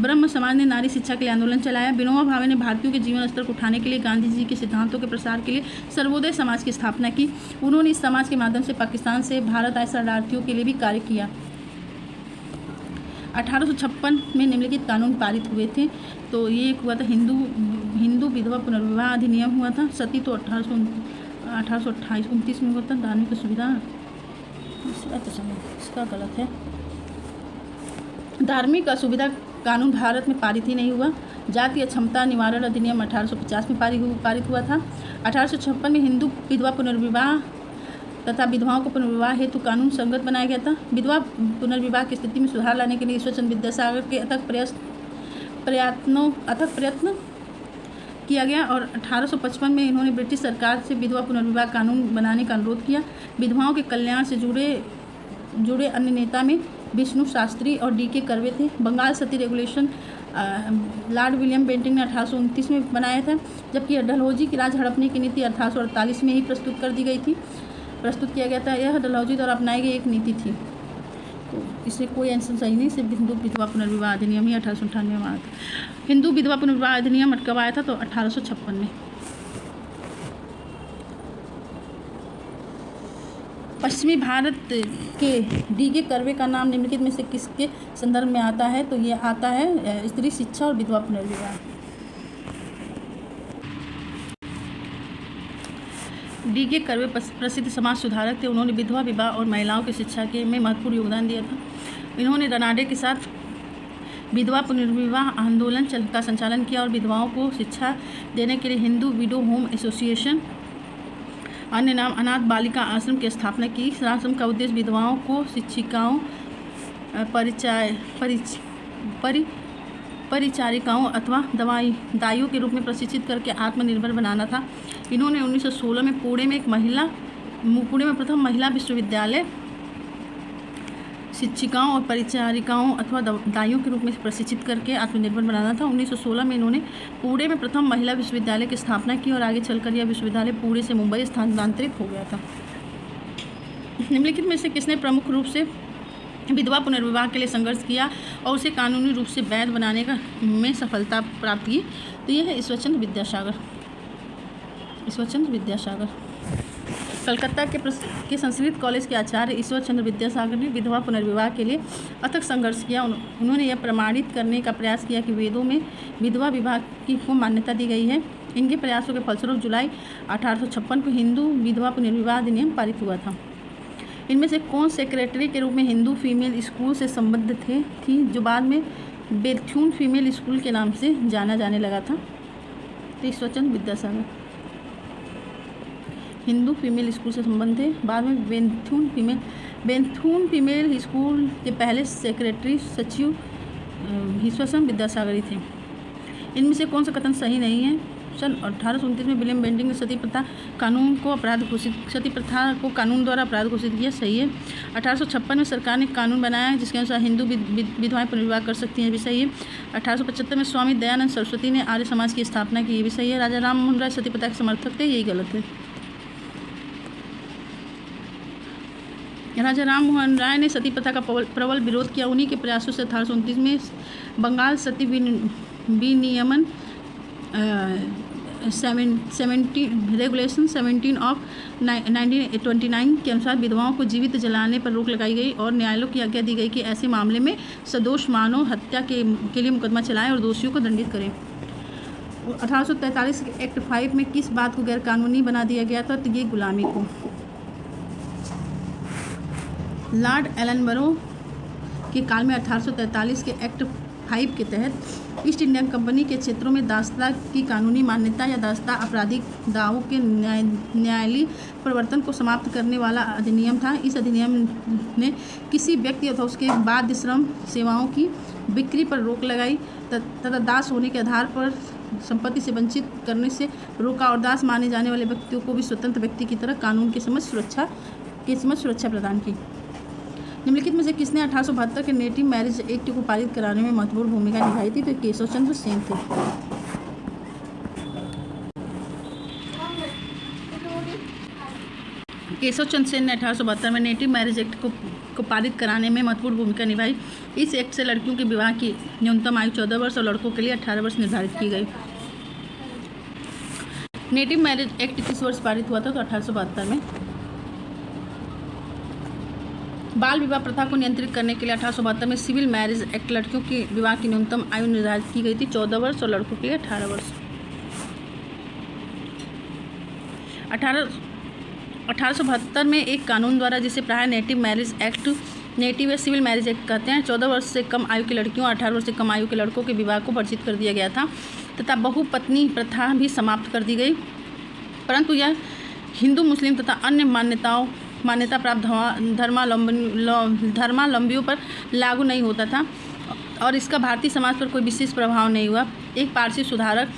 ब्रह्म समाज ने नारी शिक्षा के लिए आंदोलन चलाया। विनोबा भावे ने भारतीयों के जीवन स्तर को उठाने के लिए गांधी जी के सिद्धांतों के प्रसार के लिए सर्वोदय समाज की स्थापना की। उन्होंने इस समाज के माध्यम से पाकिस्तान से भारत आए शरणार्थियों के लिए भी कार्य किया। 1856 में निम्नलिखित कानून पारित हुए थे। तो ये हुआ था हिंदू विधवा पुनर्विवाह अधिनियम हुआ था। सती तो 1828-29 में हुआ था। धार्मिक सुविधा इसका गलत है। धार्मिक असुविधा कानून भारत में पारित ही नहीं हुआ। जातीय क्षमता निवारण अधिनियम 1850 में पारित हुआ था। 1856 में हिंदू विधवा पुनर्विवाह तथा विधवाओं को पुनर्विवाह हेतु कानून संगत बनाया गया था। विधवा पुनर्विवाह की स्थिति में सुधार लाने के लिए ईश्वरचंद्र विद्यासागर के अथक प्रयत्न किया गया और 1855 में इन्होंने ब्रिटिश सरकार से विधवा पुनर्विवाह कानून बनाने का अनुरोध किया। विधवाओं के कल्याण से जुड़े अन्य नेता में विष्णु शास्त्री और D.K. कर्वे थे। बंगाल सती रेगुलेशन लॉर्ड विलियम बेंटिंक ने 1829 में बनाया था, जबकि डलहौजी की राज हड़पने की नीति 1848 में ही प्रस्तुत किया गया था। यह डलहौजी द्वारा अपनाई गई एक नीति थी। तो इससे कोई आंसर सही नहीं, सिर्फ हिंदू विधवा पुनर्विवाह अधिनियम ही 1898 में आया था। हिंदू विधवा पुनर्विवाह अधिनियम कब आया था? तो 1856 में। पश्चिमी भारत के D.K. कर्वे का नाम निम्नलिखित में से किसके संदर्भ में आता है? तो ये आता है स्त्री शिक्षा और विधवा पुनर्विवाह। D.K. कर्वे प्रसिद्ध समाज सुधारक थे। उन्होंने विधवा विवाह और महिलाओं की शिक्षा में महत्वपूर्ण योगदान दिया था। इन्होंने रनाडे के साथ विधवा पुनर्विवाह आंदोलन का संचालन किया और विधवाओं को शिक्षा देने के लिए हिंदू विडो होम एसोसिएशन, अन्य नाम अनाथ बालिका आश्रम की स्थापना की। इस आश्रम का उद्देश्य विधवाओं को शिक्षिकाओं, परिचारिकाओं अथवा दाइयों के रूप में प्रशिक्षित करके आत्मनिर्भर बनाना था। इन्होंने 1916 में पुणे में प्रथम महिला विश्वविद्यालय शिक्षिकाओं और परिचारिकाओं अथवा दाइयों के रूप में प्रशिक्षित करके आत्मनिर्भर बनाना था। 1916 में इन्होंने पुणे में प्रथम महिला विश्वविद्यालय की स्थापना की और आगे चलकर यह विश्वविद्यालय पुणे से मुंबई स्थानांतरित हो गया था। निम्नलिखित में से किसने प्रमुख रूप से विधवा पुनर्विवाह के लिए संघर्ष किया और उसे कानूनी रूप से वैध बनाने में सफलता प्राप्त की? तो यह है ईश्वरचंद्र विद्यासागर। कलकत्ता के संस्कृत कॉलेज के आचार्य ईश्वरचंद्र विद्यासागर ने विधवा पुनर्विवाह के लिए अथक संघर्ष किया। उन्होंने यह प्रमाणित करने का प्रयास किया कि वेदों में विधवा विवाह को मान्यता दी गई है। इनके प्रयासों के फलस्वरूप जुलाई 1856 को हिंदू विधवा पुनर्विवाह अधिनियम पारित हुआ था। इनमें से कौन सेक्रेटरी के रूप में हिंदू फीमेल स्कूल से संबद्ध थी, जो बाद में बेथुन फीमेल स्कूल के नाम से जाना जाने लगा था? तो ईश्वरचंद्र विद्यासागर हिंदू फीमेल स्कूल से संबंध थे। बाद में बेथुन फीमेल स्कूल के पहले सेक्रेटरी सचिव ईश्वरचंद्र विद्यासागर ही थे। इनमें से कौन सा कथन सही नहीं है? सन 1829 में विलियम बेंटिंक ने सती प्रथा को कानून द्वारा अपराध घोषित किया। सही है। 1856 में सरकार ने कानून बनाया जिसके अनुसार हिंदू विधवाएं पुनर्विवाह कर सकती हैं। ये भी सही है। 1875 में स्वामी दयानंद सरस्वती ने आर्य समाज की स्थापना की। ये भी सही है। राजा राम मोहन राय सती प्रथा के समर्थक थे। यही गलत है। राजा राम मोहन राय ने सती प्रथा का प्रबल विरोध किया। उन्हीं के प्रयासों से 1829 में बंगाल सती विनियमन रेगुलेशन 17 ऑफ 1929 के अनुसार विधवाओं को जीवित जलाने पर रोक लगाई गई और न्यायालयों की आज्ञा दी गई कि ऐसे मामले में सदोष मानव हत्या के लिए मुकदमा चलाएं और दोषियों को दंडित करें। 1843 के एक्ट 5 में किस बात को गैरकानूनी बना दिया गया था? तो ये गुलामी को। लॉर्ड एलनबरो के काल में 1843 के एक्ट 5 के तहत ईस्ट इंडिया कंपनी के क्षेत्रों में दास्ता की कानूनी मान्यता या दास्ता आपराधिक दावों के न्यायालयीय प्रवर्तन को समाप्त करने वाला अधिनियम था। इस अधिनियम ने किसी व्यक्ति अथवा उसके बाद श्रम सेवाओं की बिक्री पर रोक लगाई तथा दास होने के आधार पर संपत्ति से वंचित करने से रोका और दास माने जाने वाले व्यक्तियों को भी स्वतंत्र व्यक्ति की तरह कानून के समझ सुरक्षा प्रदान की। निम्नलिखित में से किसने 1872 के नेटिव मैरिज एक्ट को पारित कराने में महत्वपूर्ण भूमिका निभाई थी? तो केशव चंद्र सेन थे। केशव चंद्र सेन ने 1872 में नेटिव मैरिज एक्ट को पारित कराने में महत्वपूर्ण भूमिका निभाई। इस एक्ट से लड़कियों के विवाह की न्यूनतम आयु 14 वर्ष और लड़कों के लिए 18 वर्ष निर्धारित की गई। नेटिव मैरिज एक्ट किस वर्ष पारित हुआ था? तो 1872 में। बाल विवाह प्रथा को नियंत्रित करने के लिए 1872 में सिविल मैरिज एक्ट लड़कियों के विवाह की न्यूनतम आयु निर्धारित की गई थी 14 वर्ष और लड़कों के लिए 18 वर्ष। 1872 में एक कानून द्वारा जिसे प्राय नेटिव या सिविल मैरिज एक्ट कहते हैं, 14 वर्ष से कम आयु की लड़कियों और 18 वर्ष से कम आयु के लड़कों के विवाह को वर्जित कर दिया गया था तथा बहुपत्नी प्रथा भी समाप्त कर दी गई। परंतु यह हिंदू मुस्लिम तथा अन्य मान्यताओं मान्यता प्राप्त धर्मावलंबियों पर लागू नहीं होता था और इसका भारतीय समाज पर कोई विशेष प्रभाव नहीं हुआ। एक पारसी सुधारक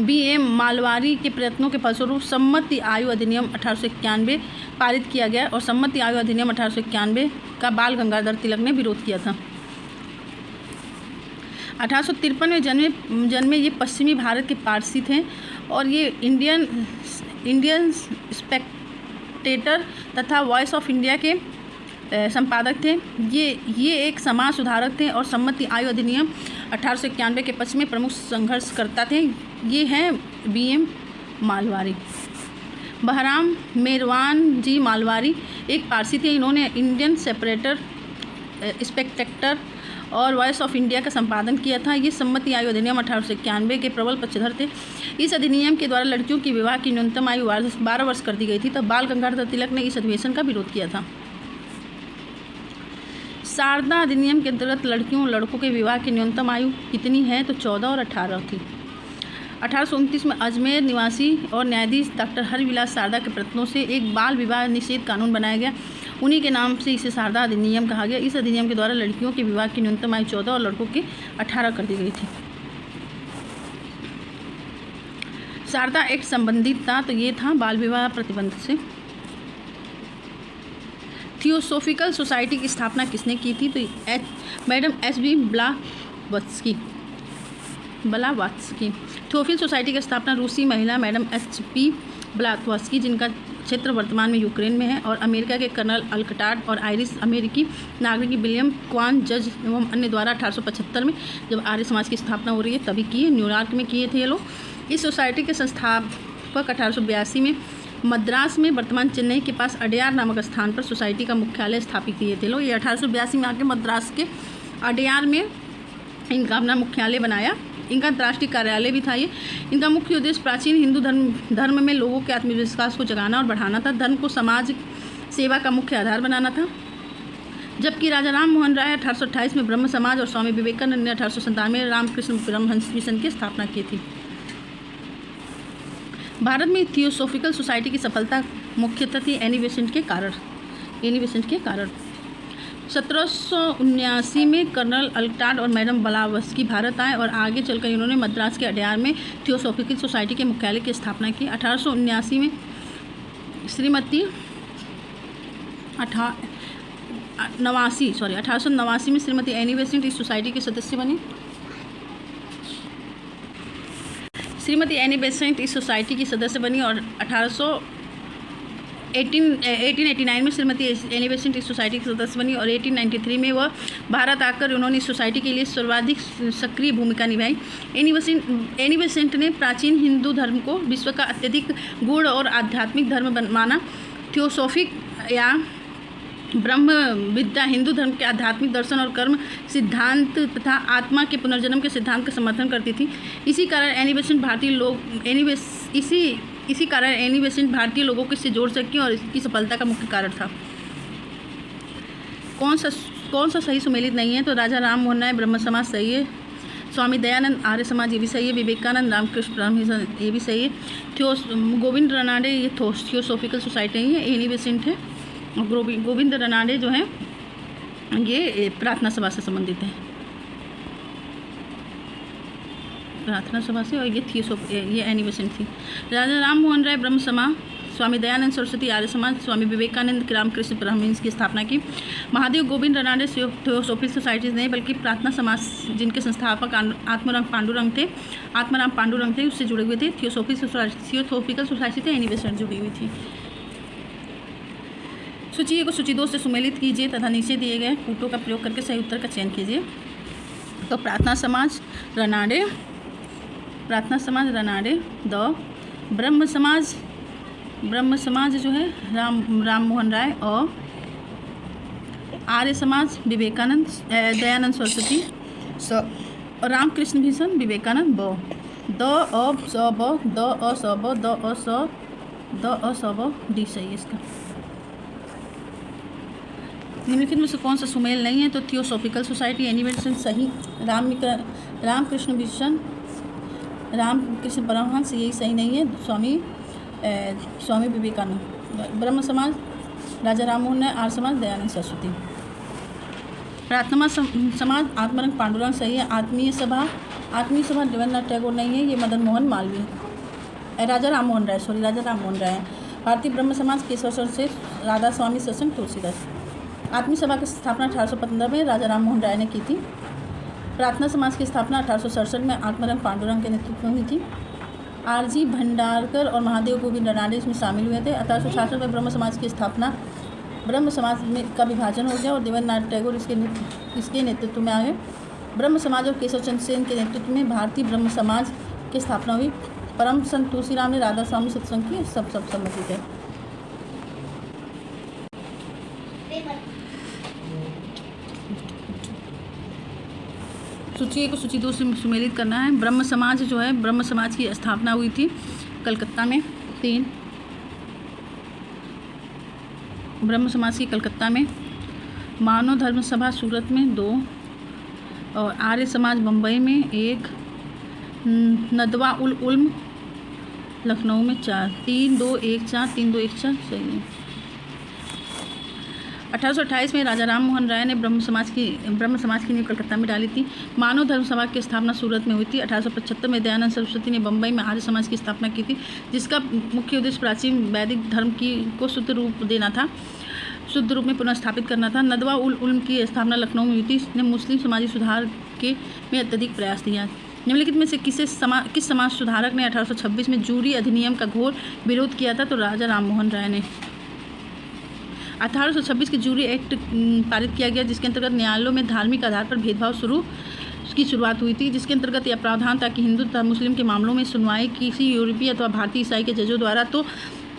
बी.एम. मालवारी के प्रयत्नों के फलस्वरूप सम्मति आयु अधिनियम 1891 पारित किया गया और सम्मति आयु अधिनियम 1891 का बाल गंगाधर तिलक ने विरोध किया था। 1853 में जन्मे ये पश्चिमी भारत के पारसी थे और ये इंडियन स्पेक्टेटर तथा वॉइस ऑफ इंडिया के संपादक थे। ये एक समाज सुधारक थे और सम्मति आयु अधिनियम 1891 के पक्ष में प्रमुख संघर्षकर्ता थे। ये हैं बी.एम. मालवारी। बहराम मेरवान जी मालवारी एक पारसी थे। इन्होंने इंडियन स्पेक्टेटर और वॉइस ऑफ इंडिया का संपादन किया था। ये सम्मति आयु अधिनियम 1891 के प्रबल पक्षधर थे। इस अधिनियम के द्वारा लड़कियों की विवाह की न्यूनतम आयु 12 वर्ष कर दी गई थी। तब बाल गंगाधर तिलक ने इस अधिवेशन का विरोध किया था। शारदा अधिनियम के अंतर्गत लड़कियों और लड़कों के विवाह की न्यूनतम आयु कितनी है तो 14 और 18 थी। 1829 में अजमेर निवासी और न्यायाधीश डॉक्टर हरविलास शारदा के प्रयत्नों से एक बाल विवाह निषेध कानून बनाया गया। उन्हीं के नाम से इसे शारदा अधिनियम कहा गया। इस अधिनियम के द्वारा लड़कियों के विवाह की न्यूनतम आयु 14 और लड़कों की 18 कर दी गई थी। शारदा एक्ट संबंधित था तो ये था बाल विवाह प्रतिबंध से। थियोसोफिकल सोसाइटी की स्थापना किसने की थी तो madam HB. Blavatsky. Theophile society की स्थापना रूसी महिला मैडम एच.बी. ब्लावात्स्की, जिनका क्षेत्र वर्तमान में यूक्रेन में है, और अमेरिका के कर्नल अल्कटाड और आयरिश अमेरिकी नागरिक विलियम क्वान जज एवं अन्य द्वारा 1875 में जब आर्य समाज की स्थापना हो रही है तभी किए। न्यूयॉर्क में किए थे ये लोग। इस सोसाइटी के संस्थापक 1882 में मद्रास में वर्तमान चेन्नई के पास अडयार नामक स्थान पर सोसाइटी का मुख्यालय स्थापित किए थे लोग। ये 1882 में आके मद्रास के अडयार में इनका अपना मुख्यालय बनाया। इनका अंतर्राष्ट्रीय कार्यालय भी था। ये इनका मुख्य उद्देश्य प्राचीन हिंदू धर्म में लोगों के आत्मविश्वास को जगाना और बढ़ाना था। धर्म को समाज सेवा का मुख्य आधार बनाना था। जबकि राजा राम मोहन राय 1828 में ब्रह्म समाज और स्वामी विवेकानंद ने 1897 में रामकृष्ण परमहंस मिशन की स्थापना की थी। भारत में थियोसोफिकल सोसाइटी की सफलता मुख्यतः थी एनी बेसेंट के कारण। 1779 में कर्नल अल्कटाड और मैडम ब्लावात्स्की भारत आए और आगे चलकर इन्होंने मद्रास के अडयार में थियोसोफिकल सोसाइटी के मुख्यालय की स्थापना की। 1879 में श्रीमती 1889 में श्रीमती एनी बेसेंट इस सोसाइटी की सदस्य बनी। श्रीमती एनी बेसेंट इस सोसाइटी की सदस्य बनी और 1889 में श्रीमती एनी बेसेंट इस सोसाइटी की सदस्य बनी और 1893 में वह भारत आकर उन्होंने इस सोसाइटी के लिए सर्वाधिक सक्रिय भूमिका निभाई। एनी बेसेंट ने प्राचीन हिंदू धर्म को विश्व का अत्यधिक गूढ़ और आध्यात्मिक धर्म माना। थियोसोफिक या ब्रह्म विद्या हिंदू धर्म के आध्यात्मिक दर्शन और कर्म सिद्धांत तथा आत्मा के पुनर्जन्म के सिद्धांत का समर्थन करती थी। इसी कारण एनी बेसेंट भारतीय लोगों को इससे जोड़ सकी और इसकी सफलता का मुख्य कारण था। कौन सा सही सुमेलित नहीं है तो राजा राम मोहन राय ब्रह्म समाज सही है। स्वामी दयानंद आर्य समाज ये भी सही है। विवेकानंद रामकृष्ण परमहंस ये भी सही है। गोविंद रनाडे ये थियोसोफिकल सोसाइटी ही है। एनी बेसेंट है। गोविंद रनाडे जो हैं ये प्रार्थना सभा से संबंधित हैं। प्रार्थना सभा से और ये एनी बेसेंट थी। राजा राम मोहन राय ब्रह्म समाज, स्वामी दयानंद सरस्वती आर्य समाज, स्वामी विवेकानंद रामकृष्ण परमहंस की स्थापना की। महादेव गोविंद रनाडे थियोसोफिकल सोसाइटीज नहीं बल्कि प्रार्थना समाज जिनके संस्थापक आत्माराम पांडुरंग थे उससे जुड़े हुए थे। थियोसोफिकल सोसाइटी से एनी बेसेंट जुड़ी हुई थी। सूची को सूची 2 से सुमेलित कीजिए तथा नीचे दिए गए कूटों का प्रयोग करके सही उत्तर का चयन कीजिए। तो प्रार्थना समाज रनाडे, द ब्रह्म समाज जो है राम मोहन राय और आर्य समाज विवेकानंद दयानंद सरस्वती और रामकृष्ण मिशन विवेकानंद डी सही है इसका। निम्नलिखित में से कौन सा सुमेल नहीं है तो थियोसोफिकल सोसाइटी एनी बेसेंट सही। रामकृष्ण मिशन रामकृष्ण परमहंस यही सही नहीं है। स्वामी स्वामी विवेकानंद। ब्रह्म समाज राजा राम मोहन राय। आर्य समाज दयानंद सरस्वती। प्रार्थना समाज आत्मरंग पांडुरंग सही है। आत्मीय सभा रविन्द्रनाथ टैगोर नहीं है, ये मदन मोहन मालवीय। राजा राम मोहन राय। भारतीय ब्रह्म समाज केशव चंद्र सेठ, राधा स्वामी सत्संग तुलसीदास। आत्मीय सभा की स्थापना 1815 में राजा राम मोहन राय ने की थी। प्रार्थना समाज की स्थापना 1867 में आत्मरंग पांडुरंग के नेतृत्व में हुई थी। आरजी भंडारकर और महादेव गोविंद रनाडे इसमें शामिल हुए थे। 1866 में ब्रह्म समाज की स्थापना, ब्रह्म समाज में का विभाजन हो गया और देवेंद्रनाथ टैगोर इसके नेतृत्व में आए। ब्रह्म समाज और केशव चंद्र सेन के नेतृत्व में भारतीय ब्रह्म समाज की स्थापना हुई। परम संत तुलसीराम ने राधा स्वामी सत्संग की सब सम्मति थे। सूची 1 को सूची 2 से सुमेलित करना है। ब्रह्म समाज जो है, ब्रह्म समाज की स्थापना हुई थी कलकत्ता में 3, ब्रह्म समाज की कलकत्ता में, मानव धर्म सभा सूरत में 2 और आर्य समाज बम्बई में 1, नदवा उल उल्म लखनऊ में 4। 3-2-1-4 3-2-1-4 सही है। 1828 में राजा राम मोहन राय ने ब्रह्म समाज की नींव कलकत्ता में डाली थी। मानव धर्म सभा की स्थापना सूरत में हुई थी। 1875 में दयानंद सरस्वती ने बम्बई में आर्य समाज की स्थापना की थी, जिसका मुख्य उद्देश्य प्राचीन वैदिक धर्म को शुद्ध रूप देना था, शुद्ध रूप में पुनर्स्थापित करना था। नदवा उल उल्म की स्थापना लखनऊ में हुई थी। इसने मुस्लिम समाजी सुधार में अत्यधिक प्रयास दिया। निम्नलिखित में से किस समाज सुधारक ने 1826 में जूरी अधिनियम का घोर विरोध किया था? तो राजा राम मोहन राय ने। 1826 के जूरी एक्ट पारित किया गया, जिसके अंतर्गत न्यायालयों में धार्मिक आधार पर भेदभाव की शुरुआत हुई थी, जिसके अंतर्गत यह प्रावधान था कि हिंदू तथा मुस्लिम के मामलों में सुनवाई किसी यूरोपीय अथवा भारतीय ईसाई के जजों द्वारा तो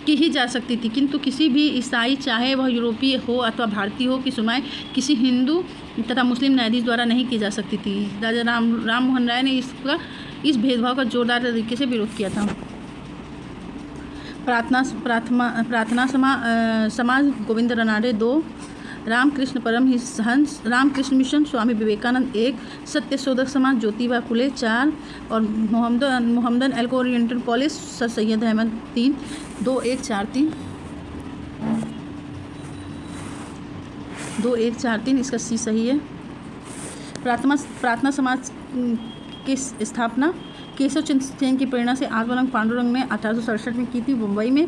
की ही जा सकती थी, किंतु किसी भी ईसाई, चाहे वह यूरोपीय हो अथवा भारतीय हो, की सुनवाई किसी हिंदू तथा मुस्लिम न्यायाधीश द्वारा नहीं की जा सकती थी। राजा राम मोहन राय ने इस भेदभाव का जोरदार तरीके से विरोध किया था। प्रार्थना समाज गोविंद रनाडे 2, रामकृष्ण परमहंस रामकृष्ण मिशन स्वामी विवेकानंद 1, सत्यशोधक समाज ज्योतिबा फुले 4 और मोहम्मदन एल्को oriental college sir Syed Ahmad 3। 2-1-4-3 2-1-4-3 इसका सी सही है। प्रार्थना समाज की स्थापना केशव चंद्र सेन की प्रेरणा से आत्मरंग पांडुरंग ने 1867 में की थी, मुंबई में।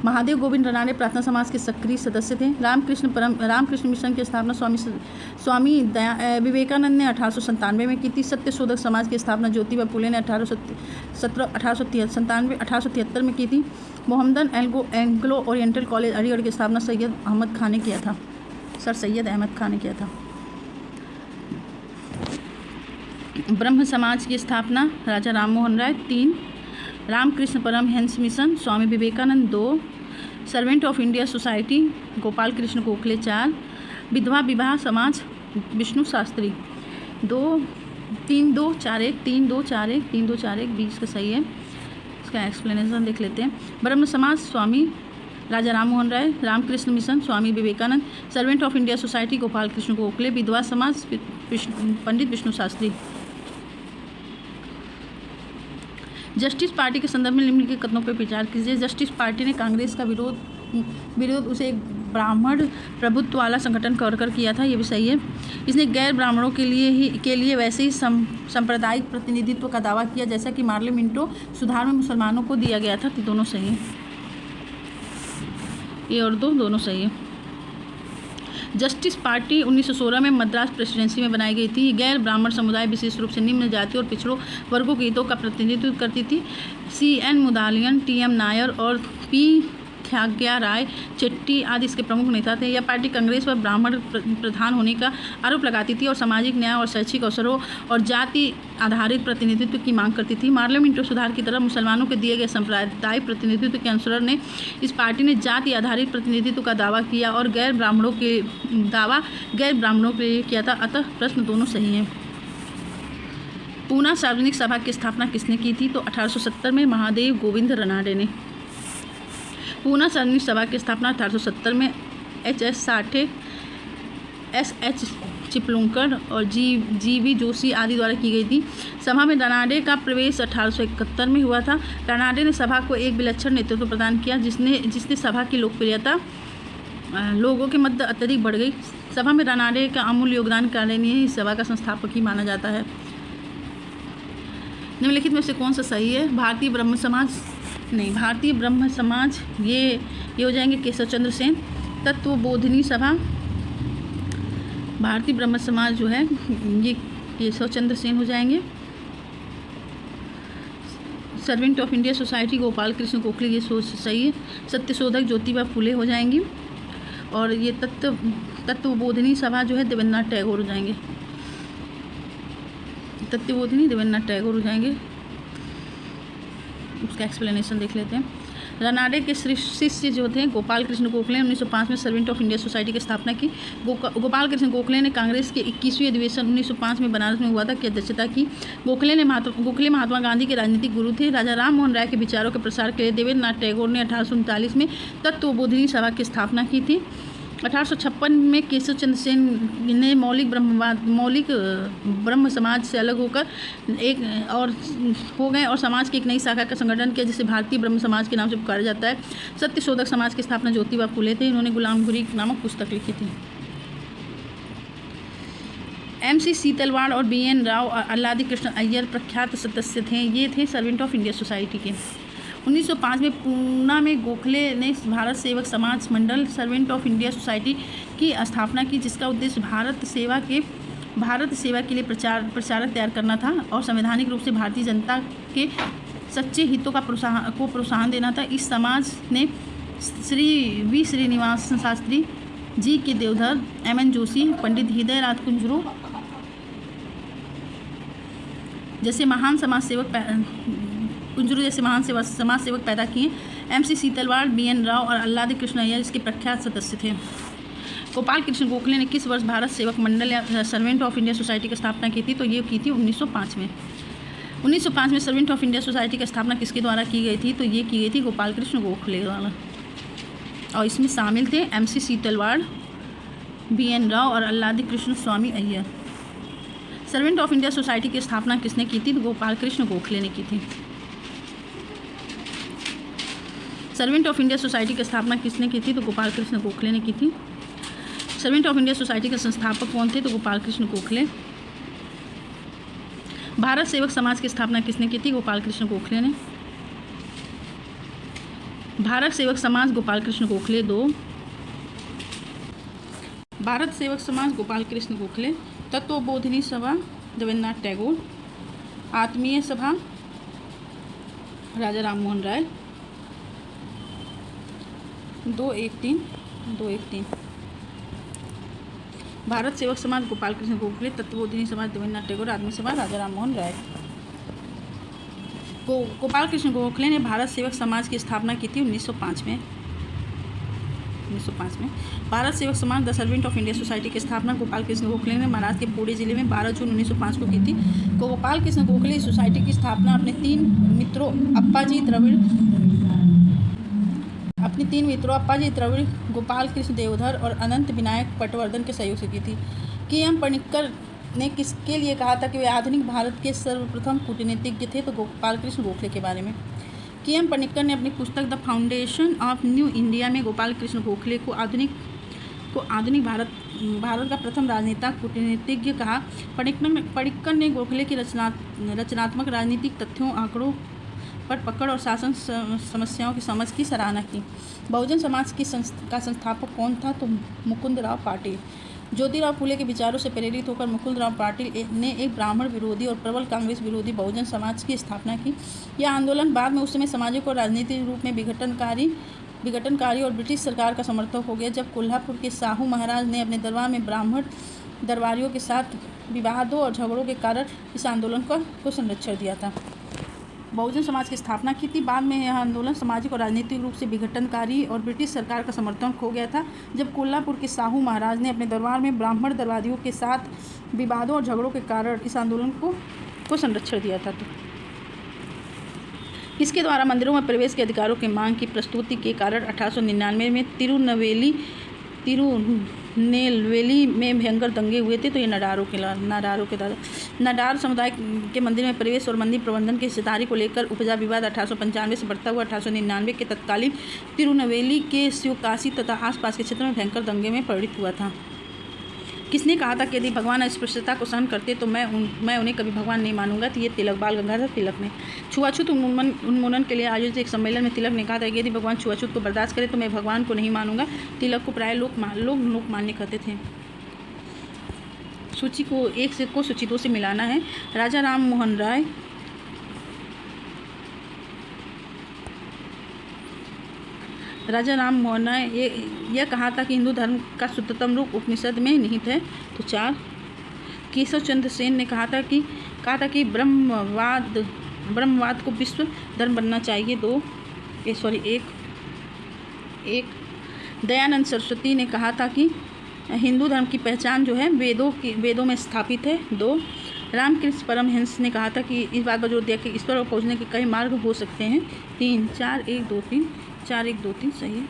महादेव गोविंद रनाडे प्रार्थना समाज के सक्रिय सदस्य थे। रामकृष्ण मिशन की स्थापना स्वामी विवेकानंद ने 1897 में की थी। सत्यशोधक समाज की स्थापना ज्योतिबा फुले ने 1873 में की थी। Mohammedan Anglo oriental college Aligarh की स्थापना सर सैयद अहमद खान ने किया था। ब्रह्म समाज की स्थापना Raja Ram Mohan Roy 3, Ramakrishna Paramahansa mission Swami Vivekananda 2, servant of India society Gopal Krishna Gokhale 4, विधवा विवाह समाज विष्णु शास्त्री 3-2-4-1 20 का सही है। इसका एक्सप्लेनेशन देख लेते हैं। Brahmo Samaj Swami Raja Ram Mohan Roy, Ramakrishna mission Swami Vivekananda, servant of India society Gopal Krishna Gokhale, Vidhwa Samaj Pandit Vishnu Shastri. Justice party के संदर्भ में निम्नलिखित कथनों पर विचार कीजिए। जस्टिस पार्टी ने कांग्रेस का विरोध उसे एक ब्राह्मण प्रभुत्व वाला संगठन कर किया था, ये भी सही है। इसने गैर ब्राह्मणों के लिए वैसे ही सांप्रदायिक प्रतिनिधित्व का दावा किया जैसा कि मार्ले मिंटो सुधार में मुसलमानों को दिया गया था। तो दोनों सही है, ये और दोनों सही है। जस्टिस पार्टी 1916 में मद्रास प्रेसिडेंसी में बनाई गई थी। गैर ब्राह्मण समुदाय विशेष रूप से निम्न जाति और पिछड़ों वर्गों के हितों का प्रतिनिधित्व करती थी। CN मुदालियन, TM नायर और P त्याग्या राय चेट्टी आदि इसके प्रमुख नेता थे। यह पार्टी कांग्रेस पर ब्राह्मण प्रधान होने का आरोप लगाती थी और सामाजिक न्याय और शैक्षिक अवसरों और जाति आधारित प्रतिनिधित्व की मांग करती थी। मार्ले मिंटो सुधार की तरफ मुसलमानों के दिए गए सांप्रदायिक प्रतिनिधित्व के अनुसरण ने इस पार्टी ने जाति आधारित प्रतिनिधित्व का दावा किया और गैर ब्राह्मणों के लिए किया था। अतः प्रश्न दोनों सही हैं। पूना सार्वजनिक सभा की स्थापना किसने की थी? तो 1870 में महादेव गोविंद रनाडे ने। पूना सार्वजनिक सभा की स्थापना 1870 में SH चिपलूणकर और जी.वी. जोशी आदि द्वारा की गई थी। सभा में रानाडे का प्रवेश 1871 में हुआ था। रानाडे ने सभा को एक विलक्षण नेतृत्व प्रदान किया जिसने सभा की लोकप्रियता लोगों के मध्य अत्यधिक बढ़ गई। सभा में रानाडे का अमूल्य योगदान कारणीय इस सभा का संस्थापक ही माना जाता है। निम्नलिखित में से कौन सा सही है? भारतीय ब्रह्म समाज ये हो जाएंगे केशव चंद्र सेन। तत्वबोधिनी सभा, भारतीय ब्रह्म समाज जो है ये केशव चंद्र सेन हो जाएंगे। Servant of India society Gopal Krishna Gokhale, ये सोच सही है। सत्यशोधक ज्योतिबा फुले हो जाएंगी। और ये तत्वबोधिनी सभा जो है देवेंद्रनाथ टैगोर हो जाएंगे। तत्वबोधिनी देवेंद्रनाथ टैगोर हो जाएंगे। उसका एक्सप्लेनेशन देख लेते हैं। रानाडे के शिष्य जो थे गोपाल कृष्ण गोखले ने 1905 में सर्वेंट ऑफ इंडिया सोसाइटी की स्थापना की। गोपाल कृष्ण गोखले ने कांग्रेस के 21वें अधिवेशन 1905 में बनारस में हुआ था की अध्यक्षता की। गोखले महात्मा गांधी के राजनीतिक गुरु थे। राजा राम मोहन राय के विचारों के प्रसार के लिए देवेंद्रनाथ टैगोर ने 1839 में तत्वबोधिनी सभा की स्थापना की थी। 1856 में केशव चंद्र सेन ने मौलिक ब्रह्म समाज से अलग होकर हो गए और समाज की एक नई शाखा का संगठन किया जिसे भारतीय ब्रह्म समाज के नाम से पुकारा जाता है। सत्यशोधक समाज की स्थापना ज्योतिबा फुले थे। इन्होंने गुलामगिरी नामक पुस्तक लिखी थी। MC सीतलवाड़ और BN राव और अल्लादी कृष्ण अय्यर प्रख्यात सदस्य थे। ये थे सर्वेंट ऑफ इंडिया सोसाइटी के। 1905 में पूना में गोखले ने भारत सेवक समाज मंडल सर्वेंट ऑफ इंडिया सोसाइटी की स्थापना की जिसका उद्देश्य भारत सेवा के लिए प्रचारक तैयार करना था और संवैधानिक रूप से भारतीय जनता के सच्चे हितों को प्रोत्साहन देना था। इस समाज ने श्री V. श्रीनिवास शास्त्री, G. के देवधर, M.N. जोशी, पंडित हृदय राज कुंजरू जैसे महान समाज सेवक पैदा किए। MC सीतलवाड़, BN राव और अल्लादी कृष्ण अय्यर इसके प्रख्यात सदस्य थे। गोपाल कृष्ण गोखले ने किस वर्ष भारत सेवक मंडल या सर्वेंट ऑफ इंडिया सोसाइटी की स्थापना की थी? तो ये की थी 1905 में। 1905 में सर्वेंट ऑफ इंडिया सोसाइटी की स्थापना किसके द्वारा की गई थी? तो ये की गई थी गोपाल कृष्ण गोखले द्वारा। और इसमें शामिल थे MC सीतलवाड़, BN राव और Alladi Krishna Swami Ayyar. Servant of India society की स्थापना किसने की थी? तो गोपाल कृष्ण गोखले ने की थी। सर्वेंट ऑफ इंडिया सोसाइटी की स्थापना किसने की थी? तो गोपाल कृष्ण गोखले ने की थी। सर्वेंट ऑफ इंडिया सोसाइटी के संस्थापक कौन थे? तो गोपाल कृष्ण गोखले। भारत सेवक समाज की स्थापना किसने की थी? गोपाल कृष्ण गोखले ने। भारत सेवक समाज गोपाल कृष्ण गोखले 2। भारत सेवक समाज गोपाल कृष्ण गोखले। तत्वबोधिनी सभा देवेंद्रनाथ टैगोर। आत्मीय सभा राजा राम मोहन राय। 213। भारत सेवक समाज गोपाल कृष्ण गोखले। तत्वबोधिनी समाज देवेंद्रनाथ टैगोर। आत्मीय सभा राजा राम मोहन राय। गोपाल कृष्ण गोखले ने भारत सेवक समाज की स्थापना की थी 1905 में। भारत सेवक समाज the servant of India society की स्थापना गोपाल कृष्ण गोखले ने महाराष्ट्र के पुणे जिले में 12 जून 1905 को की थी। गोपाल कृष्ण गोखले सोसाइटी की स्थापना अपने तीन मित्रों अप्पाजी द्रविड़, गोपाल कृष्ण देवधर और अनंत विनायक पटवर्धन के सहयोग से की थी। KM पणिक्कर ने किसके लिए कहा था कि वे आधुनिक भारत के सर्वप्रथम कूटनीतिज्ञ थे? तो गोपाल कृष्ण गोखले के बारे में। KM पणिक्कर ने अपनी पुस्तक the foundation of new India में गोपाल कृष्ण गोखले को आधुनिक भारत का प्रथम राजनेता कूटनीतिज्ञ कहा। पणिक्कर ने गोखले की रचनात्मक राजनीतिक तथ्यों, आंकड़ों पर पकड़ और शासन समस्याओं की समझ की सराहना की। बहुजन समाज का संस्थापक कौन था? तो मुकुंदराव पाटिल। ज्योतिराव फुले के विचारों से प्रेरित होकर मुकुंदराव पाटिल ने एक ब्राह्मण विरोधी और प्रबल कांग्रेस विरोधी बहुजन समाज की स्थापना की। यह आंदोलन बाद में उस समय सामाजिक और राजनीतिक रूप में विघटनकारी और ब्रिटिश सरकार का समर्थक हो गया जब कोल्हापुर के साहू महाराज ने अपने दरबार में ब्राह्मण दरबारियों के साथ विवादों और झगड़ों के कारण इस आंदोलन को संरक्षण दिया था। बहुजन समाज की स्थापना की थी। बाद में यह आंदोलन सामाजिक और राजनीतिक रूप से विघटनकारी और ब्रिटिश सरकार का समर्थन खो गया था जब कोल्हापुर के साहू महाराज ने अपने दरबार में ब्राह्मण दरबारियों के साथ विवादों और झगड़ों के कारण इस आंदोलन को संरक्षण दिया था। तो इसके द्वारा मंदिरों में प्रवेश के अधिकारों की मांग की प्रस्तुति के कारण 1899 में नेलवेली में भयंकर दंगे हुए थे। तो ये नाडारों के द्वारा नाडार समुदाय के मंदिर में प्रवेश और मंदिर प्रबंधन की हिस्सेदारी को लेकर उपजा विवाद 1895 से बढ़ता हुआ 1899 के तत्कालीन तिरुनेलवेली के शिवकाशी तथा आसपास के क्षेत्र में भयंकर दंगे में परिणत हुआ था। किसने कहा था कि यदि भगवान अस्पृश्यता को सहन करते तो मैं उन्हें कभी भगवान नहीं मानूंगा? तो ये तिलक, बाल गंगाधर तिलक ने। छुआछूत उन्मूलन के लिए आयोजित एक सम्मेलन में तिलक ने कहा था कि यदि भगवान छुआछूत को बर्दाश्त करे तो मैं भगवान को नहीं मानूंगा। तिलक को प्राय लोग मान्य करते थे। सूची को एक से को सूची 2 से मिलाना है। राजा राम मोहन राय यह कहा था कि हिंदू धर्म का शुद्धतम रूप उपनिषद में निहित है। तो 4। केशव चंद्र सेन ने कहा था कि ब्रह्मवाद को विश्व धर्म बनना चाहिए। 1। दयानंद सरस्वती ने कहा था कि हिंदू धर्म की पहचान जो है वेदों में स्थापित है। 2। रामकृष्ण परमहंस ने कहा था कि इस बात पर जोर दिया कि ईश्वर को पहुँचने के कई मार्ग हो सकते हैं। 3। 4 1 2 3 4 1 2 3 सही है।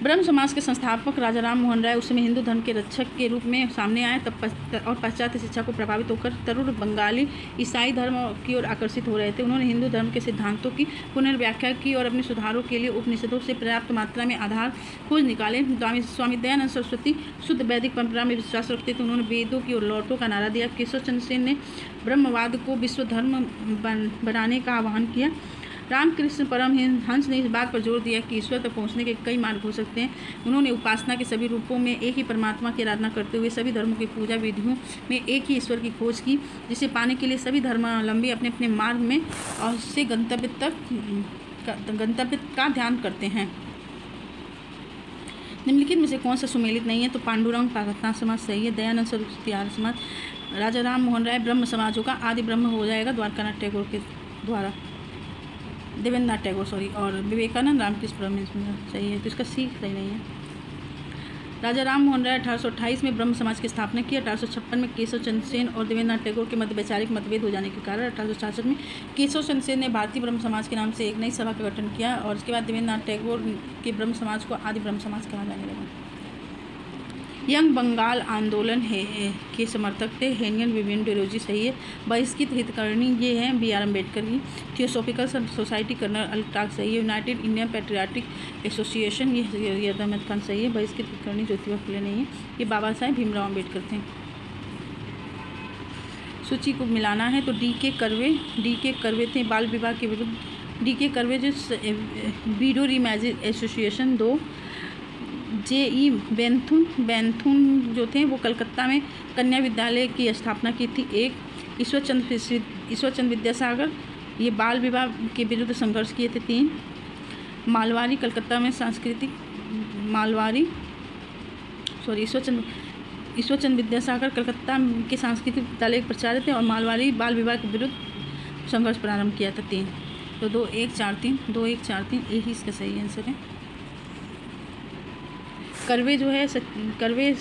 ब्रह्म समाज के संस्थापक राजा राम मोहन राय उस समय हिंदू धर्म के रक्षक के रूप में सामने आए और पाश्चात्य शिक्षा को प्रभावित होकर तरुण बंगाली ईसाई धर्म की ओर आकर्षित हो रहे थे। उन्होंने हिंदू धर्म के सिद्धांतों की पुनर्व्याख्या की और अपने सुधारों के लिए उपनिषदों से पर्याप्त मात्रा में आधार खोज निकाले। स्वामी दयानंद सरस्वती शुद्ध वैदिक परंपरा में विश्वास रखते थे। उन्होंने वेदों की ओर लौटो का नारा दिया। केशव चंद्र सेन ने ब्रह्मवाद को विश्व धर्म बनाने का आह्वान किया। रामकृष्ण परमहंस ने इस बात पर जोर दिया कि ईश्वर तक पहुंचने के कई मार्ग हो सकते हैं। उन्होंने उपासना के सभी रूपों में एक ही परमात्मा की आराधना करते हुए सभी धर्मों की पूजा विधियों में एक ही ईश्वर की खोज की, जिसे पाने के लिए सभी धर्मावलंबी अपने अपने मार्ग में और उससे गंतव्य का ध्यान करते हैं। निम्नलिखित में से कौन सा सुमेलित नहीं है? तो पांडुरंग प्रार्थना समाज सही है। दयानंद सरस्वती आर्य समाज। राजा राम मोहन राय ब्रह्म समाज होगा, आदि ब्रह्म हो जाएगा द्वारकानाथ टैगोर के द्वारा, देवेंद्रनाथ टैगोर और विवेकानंद रामकृष्ण परमहंस सही है। तो इसका सी सही नहीं है। राजा राम मोहन राय 1828 में ब्रह्म समाज की स्थापना की। 1856 में केशव चंद्र सेन और देवेंद्रनाथ टैगोर के मध्य वैचारिक मतभेद हो जाने के कारण 1866 में केशव चंद्र सेन ने भारतीय ब्रह्म समाज के नाम से एक नई सभा का गठन किया और उसके बाद देवेंद्रनाथ टैगोर के ब्रह्म समाज को आदि ब्रह्म समाज कहा जाने लगा। यंग बंगाल आंदोलन के समर्थक थे हेनियन विवियन डेरोजी सही है। बहिष्कृत हितकर्णी ये हैं BR अम्बेडकर की। थियोसॉफिकल सोसाइटी कर्नल अल्टाग सही है। यूनाइटेड इंडियन पैट्रियाटिक एसोसिएशन ये अहमद खान सही है। बहिष्कृत हितकर्णी ज्योतिबा फुले नहीं है, ये बाबा साहेब भीमराव अम्बेडकर थे। सूची को मिलाना है। तो DK कर्वे थे बाल विवाह के विरुद्ध। DK कर्वे जो वीडो रीमैरिज एसोसिएशन। 2 JE बेंथुन जो थे वो कलकत्ता में कन्या विद्यालय की स्थापना की थी। 1 ईश्वरचंद विद्यासागर ये बाल विवाह के विरुद्ध संघर्ष किए थे। 3 मालवारी कलकत्ता में ईश्वरचंद विद्यासागर कलकत्ता के सांस्कृतिक विद्यालय के प्राचार्य थे और मालवारी बाल विवाह के विरुद्ध संघर्ष प्रारंभ किया था। 3 तो 2 1 4 3 2 1 4 3 यही इसका सही आंसर है। कर्वे जो है कर्वे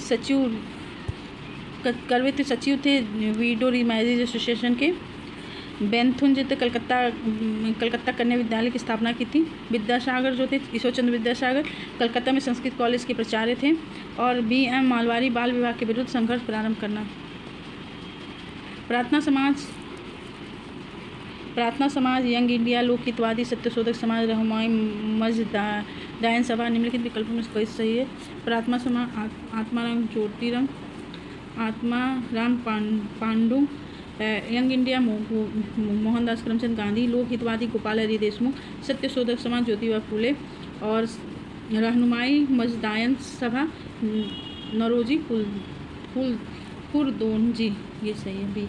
तो सचिव थे वीडो रीमैरिज एसोसिएशन के। बेंथुन जो थे कलकत्ता कन्या विद्यालय की स्थापना की थी। विद्यासागर जो थे ईश्वरचंद्र विद्यासागर कलकत्ता में संस्कृत कॉलेज के प्राचार्य थे। और BM मालवारी बाल विवाह के विरुद्ध संघर्ष प्रारंभ करना। प्रार्थना समाज यंग इंडिया लोक हितवादी सत्यशोधक समाज रहनुमाई दायन सभा निम्नलिखित विकल्पों में कोई सही है। प्रार्थना समाज आत्माराम ज्योतिराम पांडु यंग इंडिया मोहनदास करमचंद गांधी लोक हितवादी गोपाल हरि देशमुख सत्यशोधक समाज ज्योतिबा फुले और रहनुमाई मजदायन सभा नरोजी खुरदोनजी ये सही है। B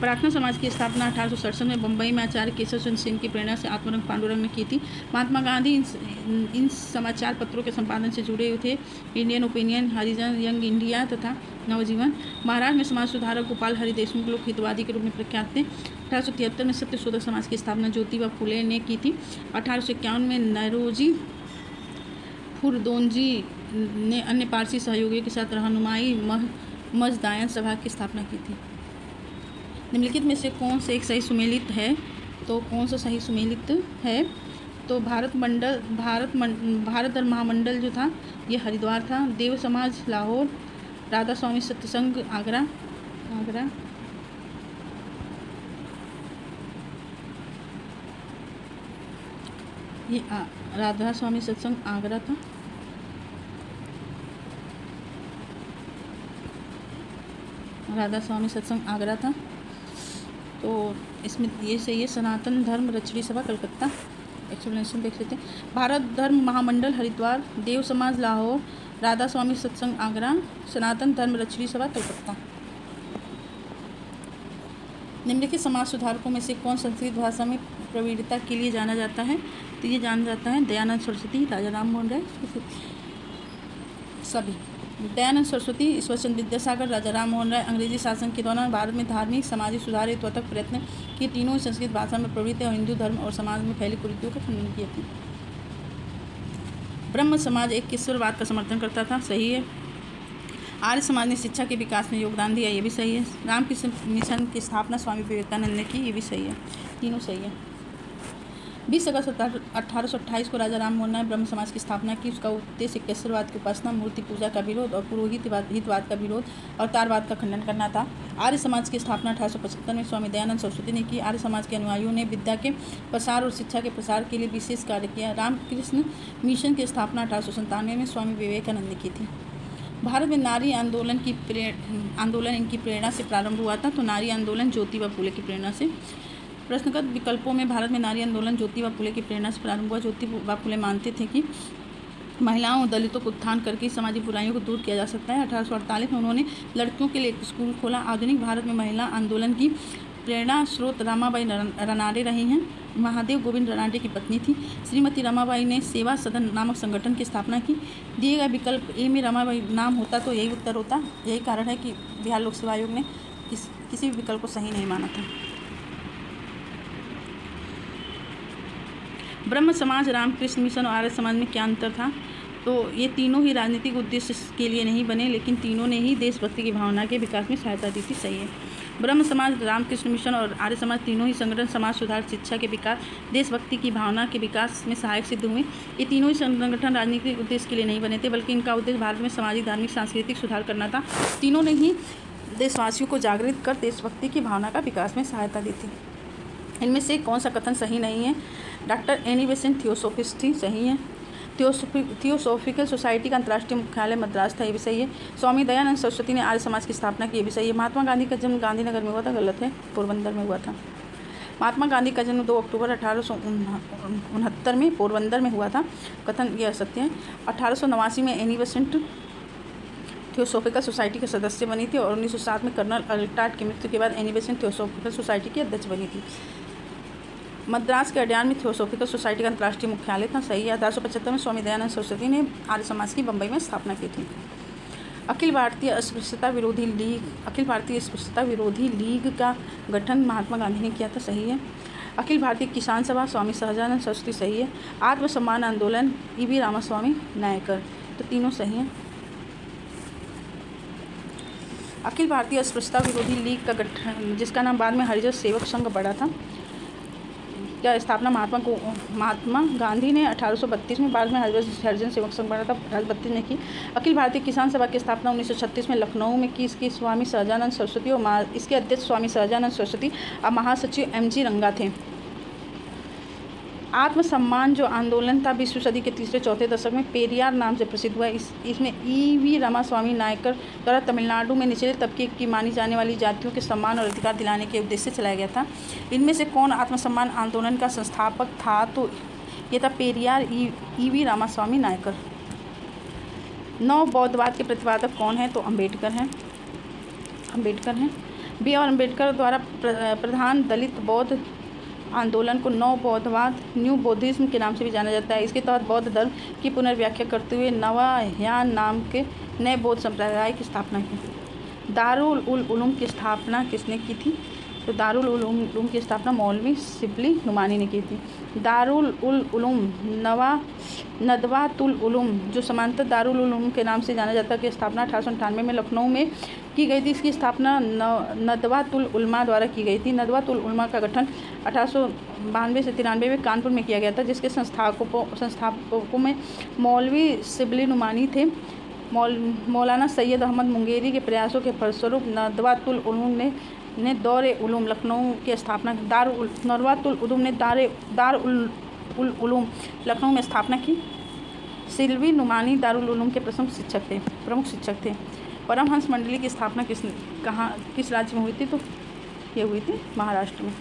प्रार्थना समाज की स्थापना 1867 में बम्बई में आचार्य केशव चंद्र सेन की प्रेरणा से आत्माराम पांडुरंग ने की थी। महात्मा गांधी इन समाचार पत्रों के संपादन से जुड़े हुए थे। इंडियन ओपिनियन, हरिजन, यंग इंडिया तथा नवजीवन। महाराष्ट्र में समाज सुधारक गोपाल हरि देशमुख लोक हितवादी के रूप में प्रख्यात थे। 1873 में सत्यशोधक समाज की स्थापना ज्योतिबा फुले ने की थी। 1851 में नरोजी खुरदोनजी ने अन्य पारसी सहयोगियों के साथ रहनुमाई मजदायन सभा की स्थापना की थी। निम्नलिखित में से कौन सा एक सही सुमेलित है? तो कौन सा सही सुमेलित है? तो भारत धर्म महामंडल जो था ये हरिद्वार था। देव समाज लाहौर, राधा स्वामी सत्संग आगरा, ये राधा स्वामी सत्संग आगरा था। राधा स्वामी सत्संग आगरा था। तो इसमें ये सही है। सनातन धर्म रचड़ी सभा कलकत्ता, एक्सप्लेनेशन देख लेते हैं। भारत धर्म महामंडल हरिद्वार, देव समाज लाहौर, राधा स्वामी सत्संग आगरा, सनातन धर्म रचड़ी सभा कलकत्ता। निम्नलिखित समाज सुधारकों में से कौन संस्कृत भाषा में प्रवीणता के लिए जाना जाता है? तो ये जाना जाता है दयानंद सरस्वती, राजा राम मोहन राय, सभी। दयानंद सरस्वती, ईश्वरचंद्र विद्यासागर, राजा राम मोहन राय अंग्रेजी शासन के दौरान भारत में धार्मिक सामाजिक सुधार हेतु अथक प्रयत्न किए। तीनों ही संस्कृत भाषा में प्रवृत्त और हिंदू धर्म और समाज में फैली कुरीतियों का खंडन किए थे। ब्रह्म समाज एक ईश्वरवाद का समर्थन करता था, सही है। आर्य समाज ने शिक्षा के विकास में योगदान दिया, ये भी सही है। रामकृष्ण मिशन की स्थापना स्वामी विवेकानंद ने की, ये भी सही है। तीनों सही है। 20 अगस्त 1828 को राजा राम मोहन राय ब्रह्म समाज की स्थापना की। उसका उद्देश्य केसरवाद की उपासना, मूर्ति पूजा का विरोध और पुरोहितवाद का विरोध और तारवाद का खंडन करना था। आर्य समाज की स्थापना 1875 में स्वामी दयानंद सरस्वती ने की। आर्य समाज के अनुयायियों ने विद्या के प्रसार और शिक्षा के प्रसार के लिए विशेष कार्य किया। रामकृष्ण मिशन की स्थापना 1897 में स्वामी विवेकानंद ने की थी। भारत में नारी आंदोलन इनकी प्रेरणा से प्रारंभ हुआ था। तो नारी आंदोलन ज्योतिबा फुले की प्रेरणा से। प्रश्नगत विकल्पों में भारत में नारी आंदोलन ज्योतिबा फुले की प्रेरणा से प्रारंभ हुआ। ज्योतिबा फुले मानते थे कि महिलाओं और दलितों को उत्थान करके सामाजिक बुराइयों को दूर किया जा सकता है। 1848 में उन्होंने लड़कियों के लिए एक स्कूल खोला। आधुनिक भारत में महिला आंदोलन की प्रेरणा स्रोत रमाबाई रनाडे रही हैं। महादेव गोविंद रनाडे की पत्नी थी। श्रीमती रमाबाई ने सेवा सदन नामक संगठन की स्थापना की। दिए गए विकल्प ए में रमाबाई नाम होता तो यही उत्तर होता। यही कारण है कि बिहार लोक सेवा आयोग ने किसी भी विकल्प को सही नहीं माना था। ब्रह्म समाज, रामकृष्ण मिशन और आर्य समाज में क्या अंतर था? तो ये तीनों ही राजनीतिक उद्देश्य के लिए नहीं बने, लेकिन तीनों ने ही देशभक्ति की भावना के विकास में सहायता दी थी, सही है। ब्रह्म समाज, रामकृष्ण मिशन और आर्य समाज तीनों ही संगठन समाज सुधार, शिक्षा के विकास, देशभक्ति की भावना के विकास में सहायक सिद्ध हुए। ये तीनों ही संगठन राजनीतिक उद्देश्य के लिए नहीं बने थे, बल्कि इनका उद्देश्य भारत में सामाजिक, धार्मिक, सांस्कृतिक सुधार करना था। तीनों ने ही देशवासियों को जागृत कर देशभक्ति की भावना का विकास में सहायता दी थी। इनमें से कौन सा कथन सही नहीं है? डॉक्टर एनी बेसेंट थियोसोफिस्ट थी, सही है। थियोसोफिकल सोसाइटी का अंतर्राष्ट्रीय मुख्यालय मद्रास था, ये भी सही है। स्वामी दयानंद सरस्वती ने आर्य समाज की स्थापना की, ये भी सही है। महात्मा गांधी का जन्म गांधीनगर में हुआ था, गलत है, पोरबंदर में हुआ था। महात्मा गांधी का जन्म 2 अक्टूबर 1869 में पोरबंदर में हुआ था, कथन यह सत्य है। 1889 में एनी बेसेंट थियोसोफिकल सोसाइटी के सदस्य बनी थी और 1907 में कर्नल अल्टाट की मृत्यु के बाद एनी बेसेंट थियोसोफिकल सोसाइटी की अध्यक्ष बनी थी। मद्रास के अड्यार में थियोसोफिकल सोसाइटी का अंतर्राष्ट्रीय मुख्यालय था, सही है। 1875 में स्वामी दयानंद सरस्वती ने आर्य समाज की बम्बई में स्थापना की थी। अखिल भारतीय अस्पृश्यता विरोधी लीग का गठन महात्मा गांधी ने किया था, सही है। अखिल भारतीय किसान सभा स्वामी सहजानंद सरस्वती, सही है। आत्मसम्मान आंदोलन ईवी रामास्वामी नायकर, तो तीनों सही हैं। अखिल भारतीय अस्पृश्यता विरोधी लीग का गठन, जिसका नाम बाद में हरिजन सेवक संघ पड़ा था, क्या स्थापना महात्मा गांधी ने 1832 में, बाद में हरिजन सेवक संघ बना था 1832 ने की। अखिल भारतीय किसान सभा की स्थापना 1936 में लखनऊ में की। इसकी स्वामी सहजानंद सरस्वती और इसके अध्यक्ष स्वामी सहजानंद सरस्वती और महासचिव MG रंगा थे। आत्मसम्मान जो आंदोलन था 20वीं सदी के तीसरे चौथे दशक में पेरियार नाम से प्रसिद्ध हुआ। इसमें ईवी रामास्वामी नायकर द्वारा तमिलनाडु में निचले तबके की मानी जाने वाली जातियों के सम्मान और अधिकार दिलाने के उद्देश्य से चलाया गया था। इनमें से कौन आत्मसम्मान आंदोलन का संस्थापक था? तो ये था पेरियार ईवी रामास्वामी नायकर। नव बौद्धवाद के प्रतिपादक कौन है? तो अम्बेडकर हैं। B.R. अम्बेडकर द्वारा प्रधान दलित बौद्ध आंदोलन को नव बौद्धवाद, न्यू बौद्धिज्म के नाम से भी जाना जाता है। इसके तहत बौद्ध धर्म की पुनर्व्याख्या करते हुए नवायान नाम के नए बौद्ध संप्रदाय की स्थापना की। दारुल उलूम की स्थापना किसने की थी? तो दारुल उलूम की स्थापना मौलवी शिबली नुमानी ने की थी। दारुल उलूम नदवातुल उलूम, जो समांतर दारुल उलूम के नाम से जाना जाता है, की स्थापना 1898 में लखनऊ में की गई थी। इसकी स्थापना नदवातुल उलमा द्वारा की गई थी। नदवातुल उलमा का गठन 1892 से 93 में कानपुर में किया गया था, जिसके संस्थापकों में मौलवी शिबली नुमानी थे। मौलाना सैयद अहमद मुंगेरी के प्रयासों के फलस्वरूप नदवातुल उलूम ने दार-उल-उलूम लखनऊ की स्थापना नदवातुल उलूम ने दार-उल-उलूम लखनऊ में स्थापना की। शिबली नुमानी दारुल-उलूम के प्रमुख शिक्षक थे। परमहंस मंडली की स्थापना किस राज्य में हुई थी? तो ये हुई थी महाराष्ट्र में।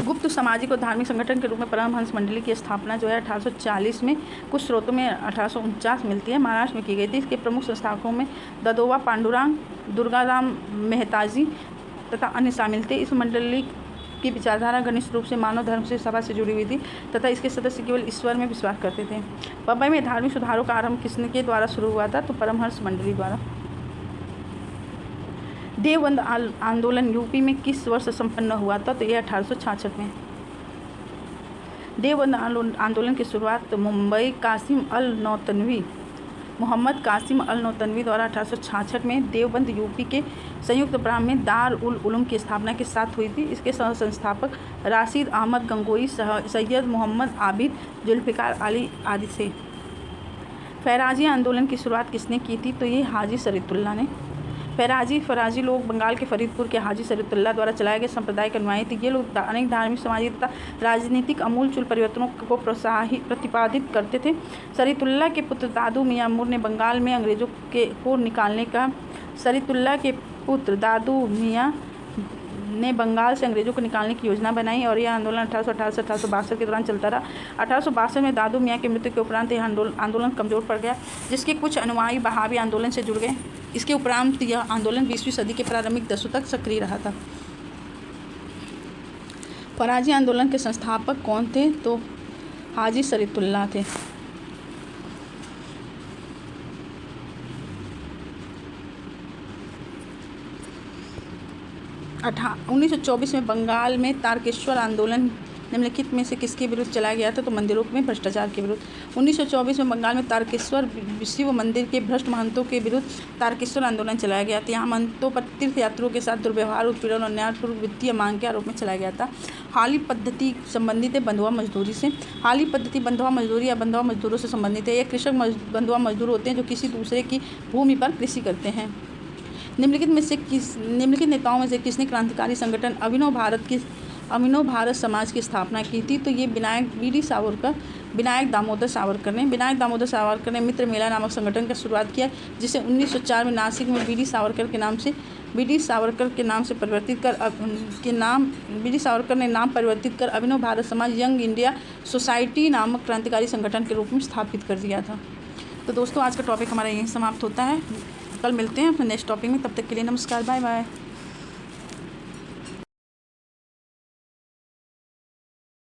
गुप्त सामाजिक और धार्मिक संगठन के रूप में परमहंस मंडली की स्थापना जो है 1840 में, कुछ स्रोतों में 1849 मिलती है, महाराष्ट्र में की गई थी। इसके प्रमुख संस्थापकों में ददोबा पांडुरंग, दुर्गाराम मेहताजी तथा अन्य शामिल थे। इस मंडली की विचारधारा घनिष्ठ रूप से मानव धर्म से सभा से जुड़ी हुई थी तथा इसके सदस्य केवल ईश्वर में विश्वास करते थे। बम्बई में धार्मिक सुधारों का आरंभ किसके द्वारा शुरू हुआ था? तो परमहंस मंडली द्वारा। देवबंद आंदोलन यूपी में किस वर्ष संपन्न हुआ था? तो यह 1866 में। देवबंद आंदोलन की शुरुआत मोहम्मद कासिम अल नौतनवी द्वारा 1866 में देवबंद यूपी के संयुक्त प्रांत में दार-उल-उलूम की स्थापना के साथ हुई थी। इसके संस्थापक राशिद अहमद गंगोई, सैयद मोहम्मद आबिद, जुल्फ़िकार अली आदि थे। फ़राज़ी आंदोलन की शुरुआत किसने की थी? तो ये हाजी शरीयतुल्लाह ने। फ़राज़ी लोग बंगाल के फरीदपुर के हाजी शरीयतुल्लाह द्वारा चलाए गए संप्रदाय के अनुयायी थे। ये लोग अनेक धार्मिक, सामाजिक तथा राजनीतिक आमूल-चूल परिवर्तनों को प्रतिपादित करते थे। शरीयतुल्लाह के पुत्र दादू मियाँ मुर ने बंगाल में अंग्रेज़ों को निकालने का शरीयतुल्लाह के पुत्र दादू मियाँ ने बंगाल से अंग्रेज़ों को निकालने की योजना बनाई और यह आंदोलन 1818 से 1862 के दौरान चलता रहा। 1862 में दादू मियाँ की मृत्यु के उपरांत यह आंदोलन कमज़ोर पड़ गया, जिसके कुछ अनुयायी बहावी आंदोलन से जुड़ गए। इसके उपरांत यह आंदोलन 20वीं सदी के प्रारंभिक दशकों तक सक्रिय रहा था। फ़राज़ी आंदोलन के संस्थापक कौन थे? तो हाजी शरीयतुल्लाह थे। अठा 1924 में बंगाल में तारकेश्वर आंदोलन निम्नलिखित में से किसके विरुद्ध चलाया गया था? तो मंदिरों में भ्रष्टाचार के विरुद्ध। 1924 में बंगाल में तारकेश्वर शिव मंदिर के भ्रष्ट महंतों के विरुद्ध तारकेश्वर आंदोलन चलाया गया था। यहाँ महंतों पर तीर्थयात्रियों के साथ दुर्व्यवहार, उत्पीड़न और न्यायपूर्वक वित्तीय मांग के आरोप में चलाया गया था। हाली पद्धति संबंधित है बंधुआ मजदूरी से। हाली पद्धति बंधुआ मजदूरी या बंधुआ मजदूरों से संबंधित है। ये कृषक बंधुआ मजदूर होते हैं जो किसी दूसरे की भूमि पर कृषि करते हैं। निम्नलिखित नेताओं में से किसने क्रांतिकारी संगठन अभिनव भारत समाज की स्थापना की थी? तो ये विनायक दामोदर सावरकर ने मित्र मेला नामक संगठन का शुरुआत किया, जिसे 1904 में नासिक में बीडी सावरकर ने नाम परिवर्तित कर अभिनव भारत समाज यंग इंडिया सोसाइटी नामक क्रांतिकारी संगठन के रूप में स्थापित कर दिया था। तो दोस्तों, आज का टॉपिक हमारा यहीं समाप्त होता है। कल मिलते हैं अपने नेक्स्ट टॉपिक में। तब तक के लिए नमस्कार, बाय बाय।